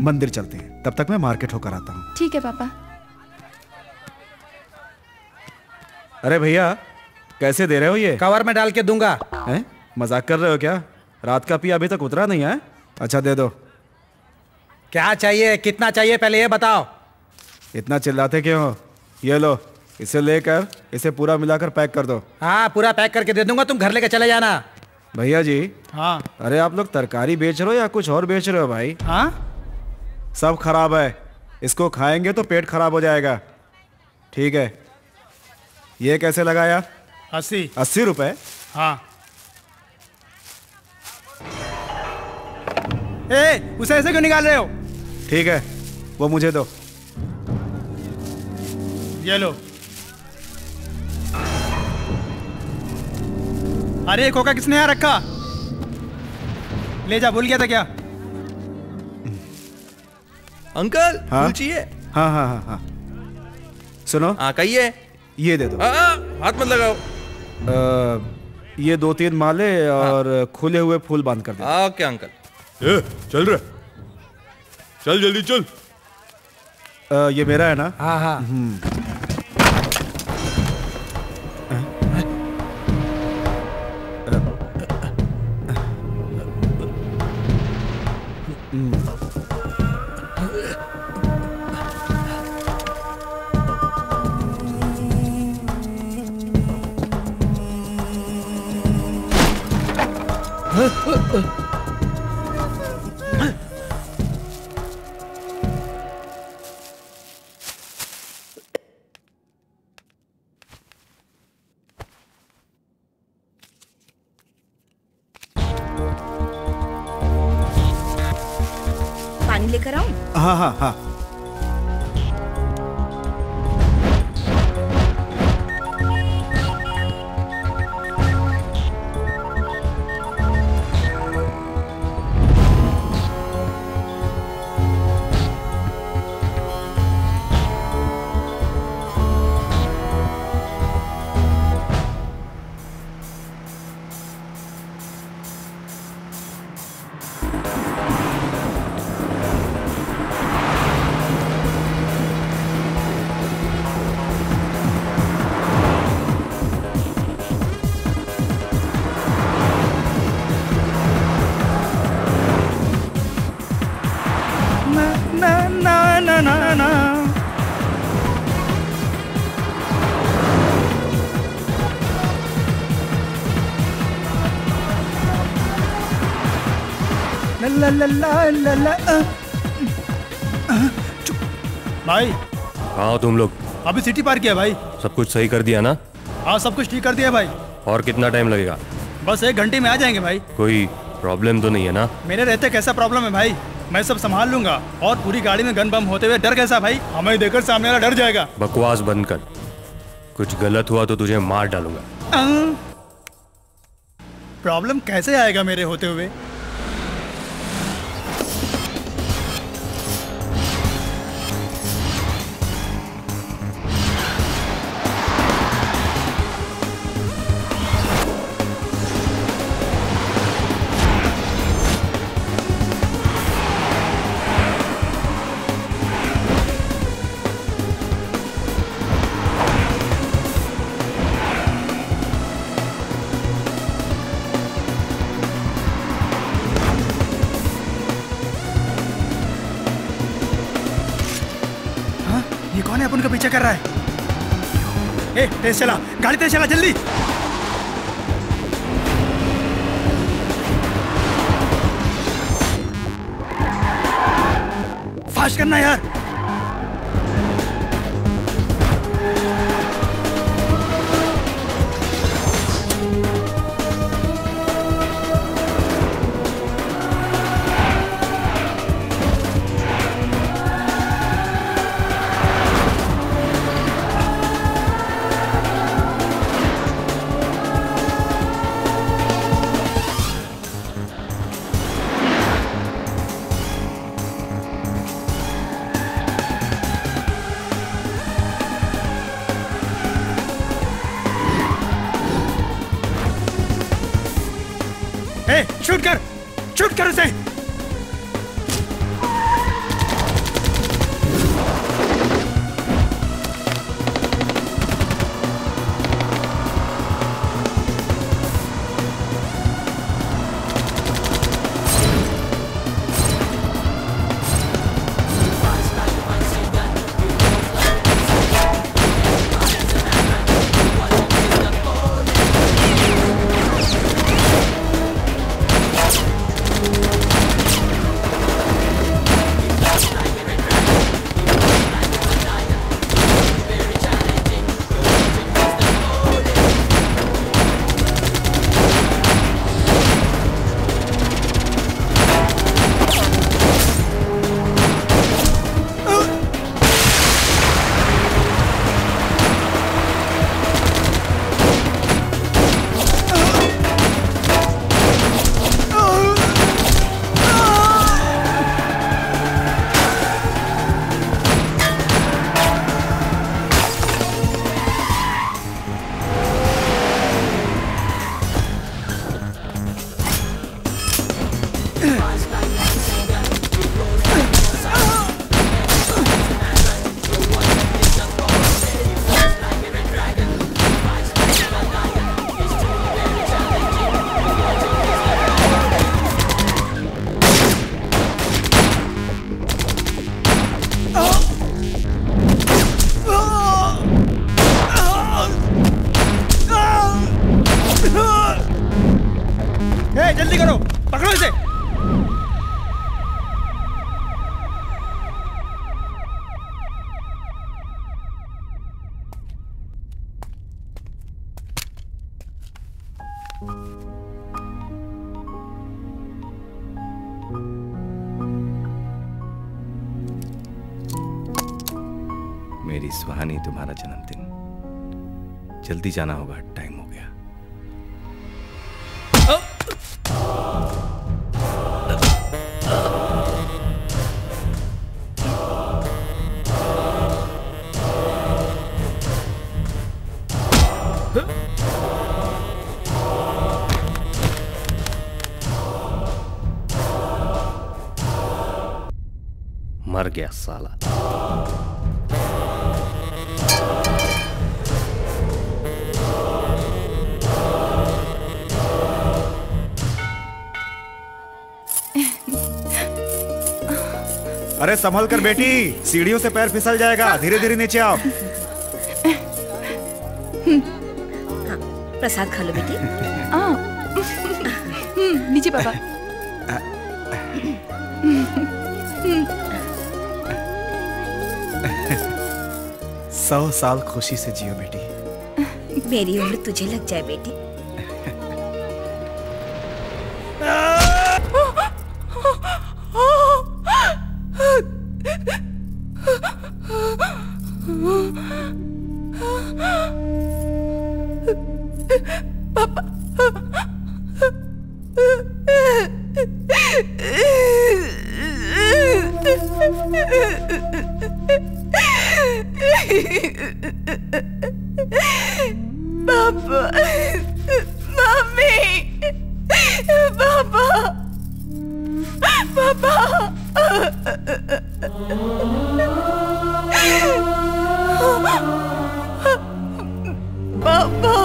मंदिर चलते हैं। तब तक मैं मार्केट होकर आता हूँ। ठीक है पापा। अरे भैया, कैसे दे रहे हो ये? कवर में डाल के दूंगा। हैं? मजाक कर रहे हो क्या? रात का पिया अभी तक उतरा नहीं है? अच्छा दे दो। क्या चाहिए, कितना चाहिए, पहले ये बताओ। इतना चिल्लाते क्यों हो? ये लो, इसे लेकर इसे पूरा मिलाकर पैक कर दो। हाँ पूरा पैक करके दे दूंगा, तुम घर लेकर चले जाना। भैया जी। हाँ। अरे आप लोग तरकारी बेच रहे हो या कुछ और बेच रहे हो भाई? हाँ सब खराब है, इसको खाएंगे तो पेट खराब हो जाएगा। ठीक है, ये कैसे लगाया? 80 रुपए। हाँ। ए, उसे ऐसे क्यों निकाल रहे हो? ठीक है, वो मुझे दो। ये लो। अरे कोका किसने यहाँ रखा? ले जा, भूल गया था क्या? अंकल हाँ? फूल चाहिए? हाँ हाँ हाँ हाँ। सुनो, हाँ कहिए। ये दे दो। हाथ मत लगाओ। ये 2-3 माले और खुले हुए फूल बांध कर दे। Okay uncle. चल रहा, चल जल्दी चल। ये मेरा है ना? हाँ हाँ। पानी लेकर आऊं? हाँ हाँ हाँ। ला ला ला ला ला भाई कहाँ हो तुम लोग? अभी सिटी पार किया भाई। सब कुछ सही कर दिया ना? हाँ सब कुछ ठीक कर दिया भाई। और कितना टाइम लगेगा? बस 1 घंटे में आ जाएंगे भाई। कोई प्रॉब्लम तो नहीं है ना? मेरे रहते कैसा प्रॉब्लम है भाई, मैं सब संभाल लूंगा। और पूरी गाड़ी में गन बम होते हुए डर कैसा भाई, हमें देखकर सामने वाला डर जाएगा। बकवास बंद कर, कुछ गलत हुआ तो तुझे मार डालूंगा। प्रॉब्लम कैसे आएगा मेरे होते हुए? कौन है अपन का पीछा कर रहा है? ए, तेज चला, गाड़ी तेज चला जल्दी। फास्ट करना यार। शूट कर उसे। सुहानी, तुम्हारा जन्मदिन। जल्दी जाना होगा, टाइम हो गया। मर गया साला। अरे संभल कर बेटी, सीढ़ियों से पैर फिसल जाएगा। धीरे धीरे नीचे आओ। प्रसाद खा लो बेटी। लीजिए पापा। 100 साल खुशी से जियो बेटी। मेरी उम्र तुझे लग जाए बेटी। पापा, मम्मी, पापा, पापा, पापा,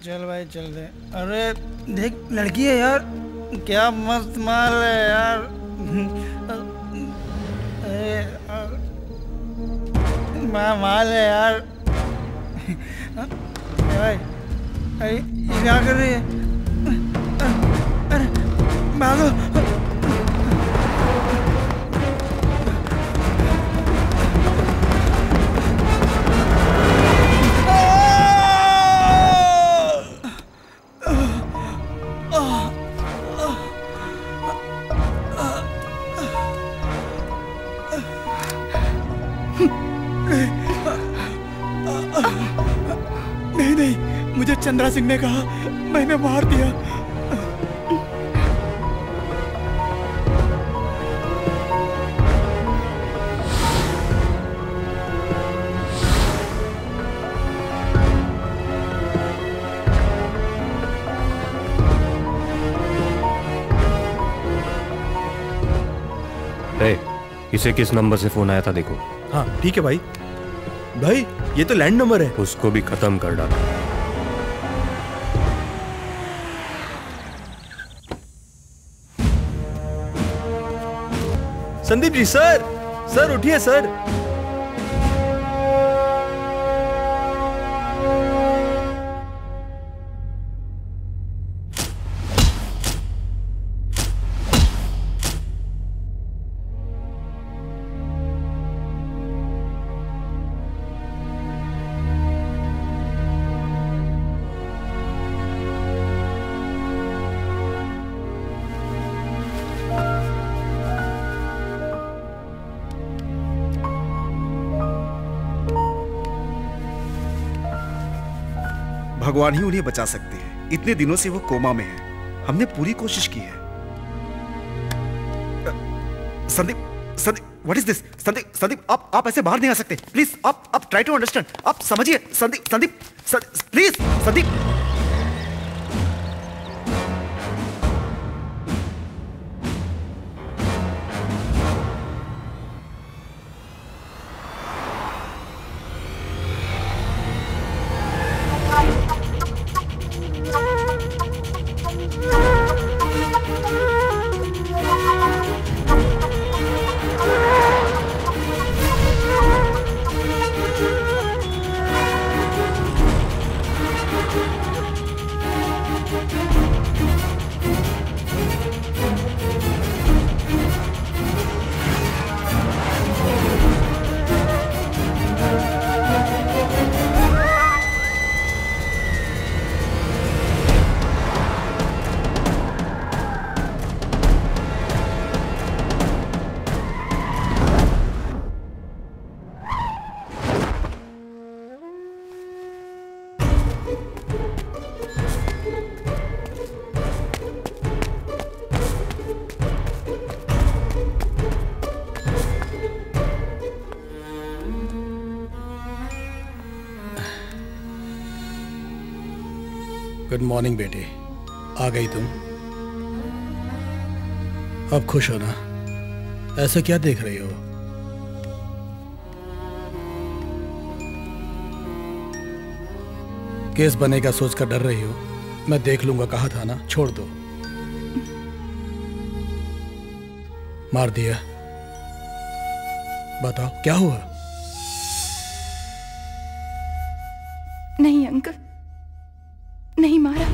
चल भाई चल दे। अरे देख लड़की है यार, क्या मस्त माल है यार। माल है यार। भाई अरे ये क्या कर रही है? अरे भागो। मुझे चंद्रा सिंह ने कहा, मैंने मार दिया। इसे किस नंबर से फोन आया था देखो। हाँ ठीक है भाई। भाई ये तो लैंड नंबर है। उसको भी खत्म कर डाला। संदीप जी, सर सर उठिए सर। भगवान ही उन्हें बचा सकते हैं। इतने दिनों से वो कोमा में है। हमने पूरी कोशिश की है। Sandeep, Sandeep, what is this? Sandeep, Sandeep, आप ऐसे बाहर नहीं आ सकते। प्लीज, आप ट्राई टू अंडरस्टैंड। आप समझिए। Sandeep, Sandeep, please, Sandeep. Good morning बेटी, आ गई तुम? अब खुश हो ना? ऐसा क्या देख रही हो? केस बनेगा सोचकर डर रही हो? मैं देख लूंगा कहा था ना, छोड़ दो। मार दिया? बताओ क्या हुआ? नहीं अंकल, नहीं मारा।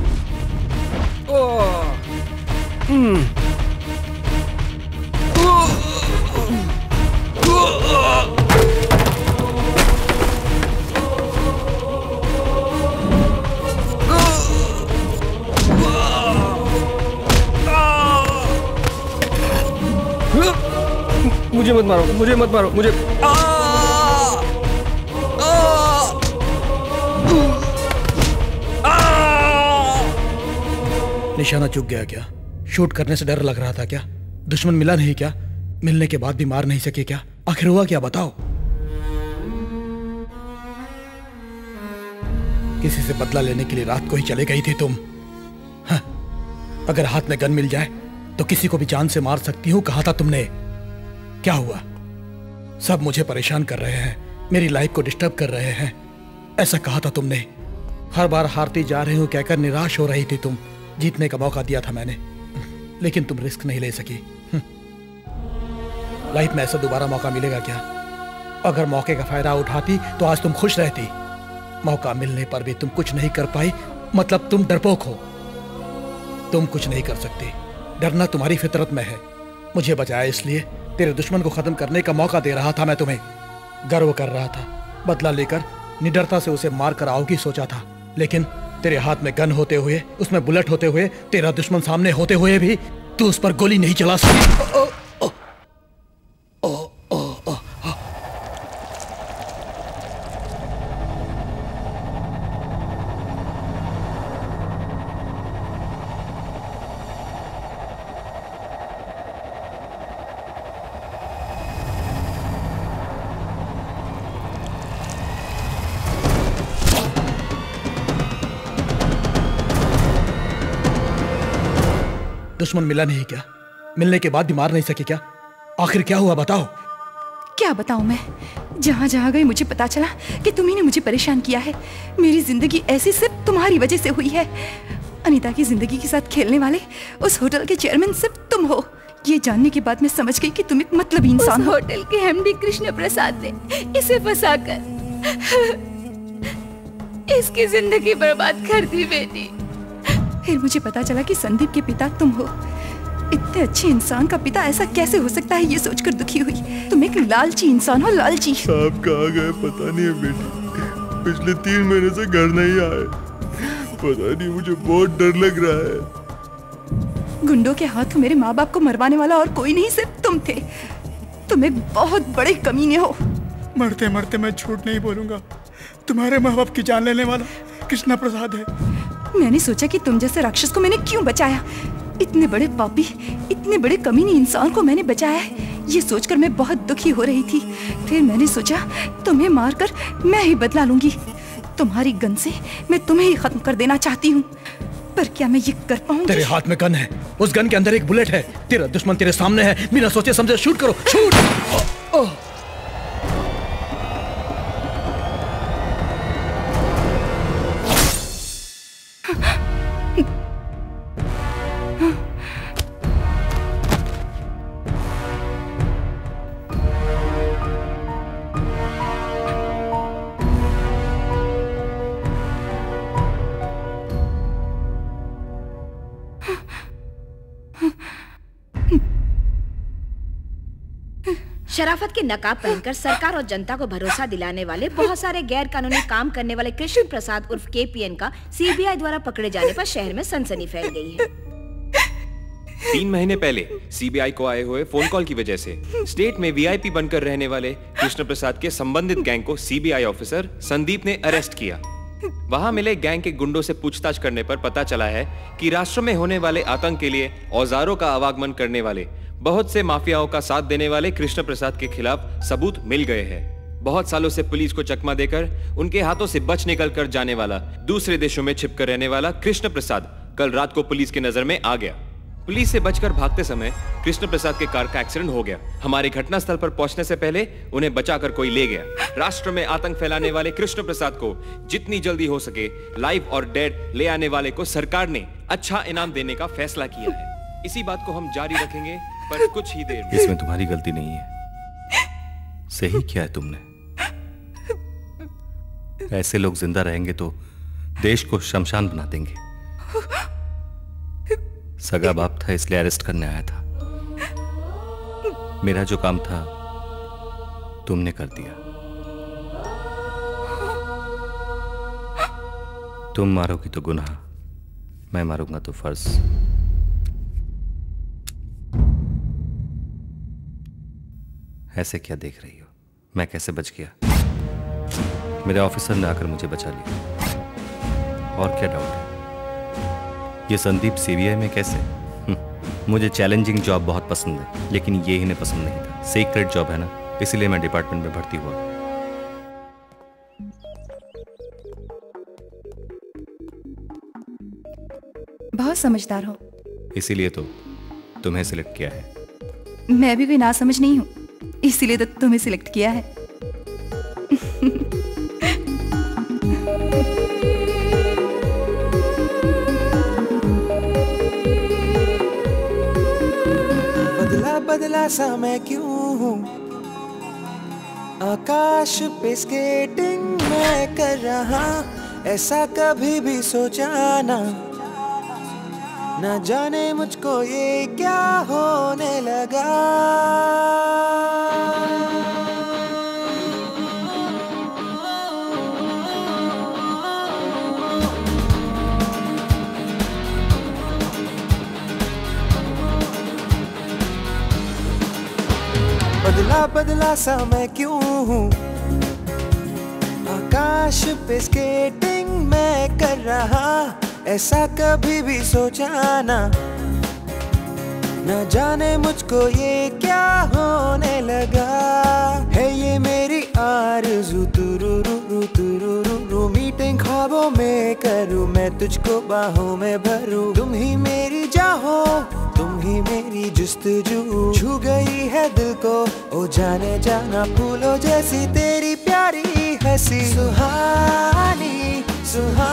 मुझे मत मारो, मुझे मत मारो, मुझे निशाना चूक गया क्या? शूट करने से डर लग रहा था क्या? दुश्मन मिला नहीं क्या? मिलने के बाद भी मार नहीं सके क्या? आखिर हुआ क्या बताओ? किसी से बदला लेने के लिए रात को ही चले गई थी तुम? हाँ, अगर हाथ में गन मिल जाए तो किसी को भी जान से मार सकती हूं, कहा था तुमने। क्या हुआ? सब मुझे परेशान कर रहे हैं, मेरी लाइफ को डिस्टर्ब कर रहे हैं, ऐसा कहा था तुमने। हर बार हारती जा रही हूं कहकर निराश हो रही थी तुम। जीतने का मौका दिया था मैंने, लेकिन तुम रिस्क नहीं ले सकी। लाइफ में ऐसा दोबारा मौका मिलेगा क्या? अगर मौके का फायदा उठाती तो आज तुम खुश रहती। मौका मिलने पर भी तुम कुछ नहीं कर पाई, मतलब तुम डरपोक हो। तुम कुछ नहीं कर सकती, डरना तुम्हारी फितरत में है। मुझे बचाया इसलिए तेरे दुश्मन को खत्म करने का मौका दे रहा था मैं तुम्हें। गर्व कर रहा था, बदला लेकर निडरता से उसे मार कर आओगी सोचा था, लेकिन तेरे हाथ में गन होते हुए, उसमें बुलेट होते हुए, तेरा दुश्मन सामने होते हुए भी तू उस पर गोली नहीं चला सकी। दुश्मन मिला नहीं क्या? मिलने के बाद भी मार नहीं सके क्या? आखिर क्या हुआ बताओ? क्या बताऊं मैं? जहां जहां गई मुझे पता चला कि तुम्ही ने मुझे परेशान किया है। मेरी जिंदगी ऐसी सिर्फ तुम्हारी वजह से हुई है। अनीता की जिंदगी के साथ खेलने वाले उस होटल के चेयरमैन सिर्फ तुम हो। ये जानने के बाद मैं समझ गई कि तुम एक मतलबी इंसान हो। होटल के एमडी कृष्ण प्रसाद ने इसे फंसाकर इसकी जिंदगी बर्बाद कर दी बेटी। फिर मुझे पता चला कि संदीप के पिता तुम हो। इतने अच्छे इंसान का पिता ऐसा कैसे हो सकता है, ये सोचकर दुखी हुई। तुम एक लालची इंसान हो, लालची। साहब कहाँ गए पता नहीं है बेटी, पिछले 3 महीने से घर नहीं आए। पता नहीं, मुझे बहुत डर लग रहा है। गुंडों के हाथों मेरे माँ बाप को मरवाने वाला और कोई नहीं, सिर्फ तुम थे। तुम एक बहुत बड़े कमीने हो। मरते मरते मैं झूठ नहीं बोलूंगा, तुम्हारे माँ बाप की जान लेने वाला कृष्णा प्रसाद है। मैंने सोचा कि तुम जैसे राक्षस को मैंने क्यों बचाया। इतने बड़े पापी, इतने बड़े कमीने इंसान को मैंने बचाया है, ये सोचकर मैं बहुत दुखी हो रही थी। फिर मैंने सोचा तुम्हें मारकर मैं ही बदला लूंगी। तुम्हारी गन से मैं तुम्हें ही खत्म कर देना चाहती हूँ, पर क्या मैं ये कर पाऊंगी? तेरे हाथ में गन है, उस गन के अंदर एक बुलेट है। तेरा दुश्मन तेरे सामने है, बिना सोचे समझे शूट करो, शूट। शराफत के नकाब पहनकर सरकार और जनता को भरोसा दिलाने वाले बहुत सारे गैर कानूनी काम करने वाले कृष्ण प्रसाद उर्फ केपीएन का सीबीआई द्वारा पकड़े जाने पर शहर में सनसनी फैल गई है। 3 महीने पहले सीबीआई को आए हुए फोन कॉल की वजह से स्टेट में वीआईपी बनकर रहने वाले कृष्ण प्रसाद के संबंधित गैंग को सीबीआई ऑफिसर संदीप ने अरेस्ट किया। वहां मिले गैंग के गुंडों से पूछताछ करने पर पता चला है कि राष्ट्र में होने वाले आतंक के लिए औजारों का आवागमन करने वाले बहुत से माफियाओं का साथ देने वाले कृष्ण प्रसाद के खिलाफ सबूत मिल गए हैं। बहुत सालों से पुलिस को चकमा देकर उनके हाथों से बच निकल कर जाने वाला, दूसरे देशों में छिपकर रहने वाला कृष्ण प्रसाद कल रात को पुलिस की नजर में आ गया। पुलिस से बचकर भागते समय कृष्ण प्रसाद के कार का एक्सीडेंट हो गया। हमारे घटनास्थल पर पहुंचने से पहले उन्हें बचाकर कोई ले गया। राष्ट्र में आतंक फैलाने वाले कृष्ण प्रसाद को जितनी जल्दी हो सके लाइव और डेड ले आने वाले को सरकार ने अच्छा इनाम देने का फैसला किया है। इसी बात को हम जारी रखेंगे, पर कुछ ही देर में। इसमें तुम्हारी गलती नहीं है। सही किया है तुमने। ऐसे लोग जिंदा रहेंगे तो देश को शमशान बना देंगे। सगा बाप था इसलिए अरेस्ट करने आया था। मेरा जो काम था तुमने कर दिया। तुम मारोगी तो गुनाह, मैं मारूंगा तो फर्ज। ऐसे क्या देख रही हो? मैं कैसे बच गया? मेरे ऑफिसर ने आकर मुझे बचा लिया। और क्या डाउट है? ये संदीप सीबीआई में कैसे? मुझे चैलेंजिंग जॉब बहुत पसंद है, लेकिन ये इन्हें पसंद नहीं था। सीक्रेट जॉब है ना, इसलिए मैं डिपार्टमेंट में भर्ती हुआ। बहुत समझदार हो। इसीलिए तो तुम्हें सिलेक्ट किया है। मैं भी कोई नासमझ नहीं हूँ, इसीलिए तो तुम्हें सिलेक्ट किया है। बदला बदला सा मैं क्यों हूँ, आकाश पे स्केटिंग मैं कर रहा, ऐसा कभी भी सोचा ना, न जाने मुझको ये क्या होने लगा। बदला बदला सा मैं क्यों हूँ, आकाश पे स्केटिंग मैं कर रहा, ऐसा कभी भी सोचा ना, न जाने मुझको ये क्या होने लगा। है ये मेरी आरज़ू तुरुरु तुरुरु, मीटिंग ख्वाबों में करूँ मैं तुझको बाहों में भरूँ। तुम ही मेरी चाहो, तुम ही मेरी जुस्तजू, छू गई है दिल को ओ जाने जाना, फूलों जैसी तेरी प्यारी हंसी। सुहानी सुहानी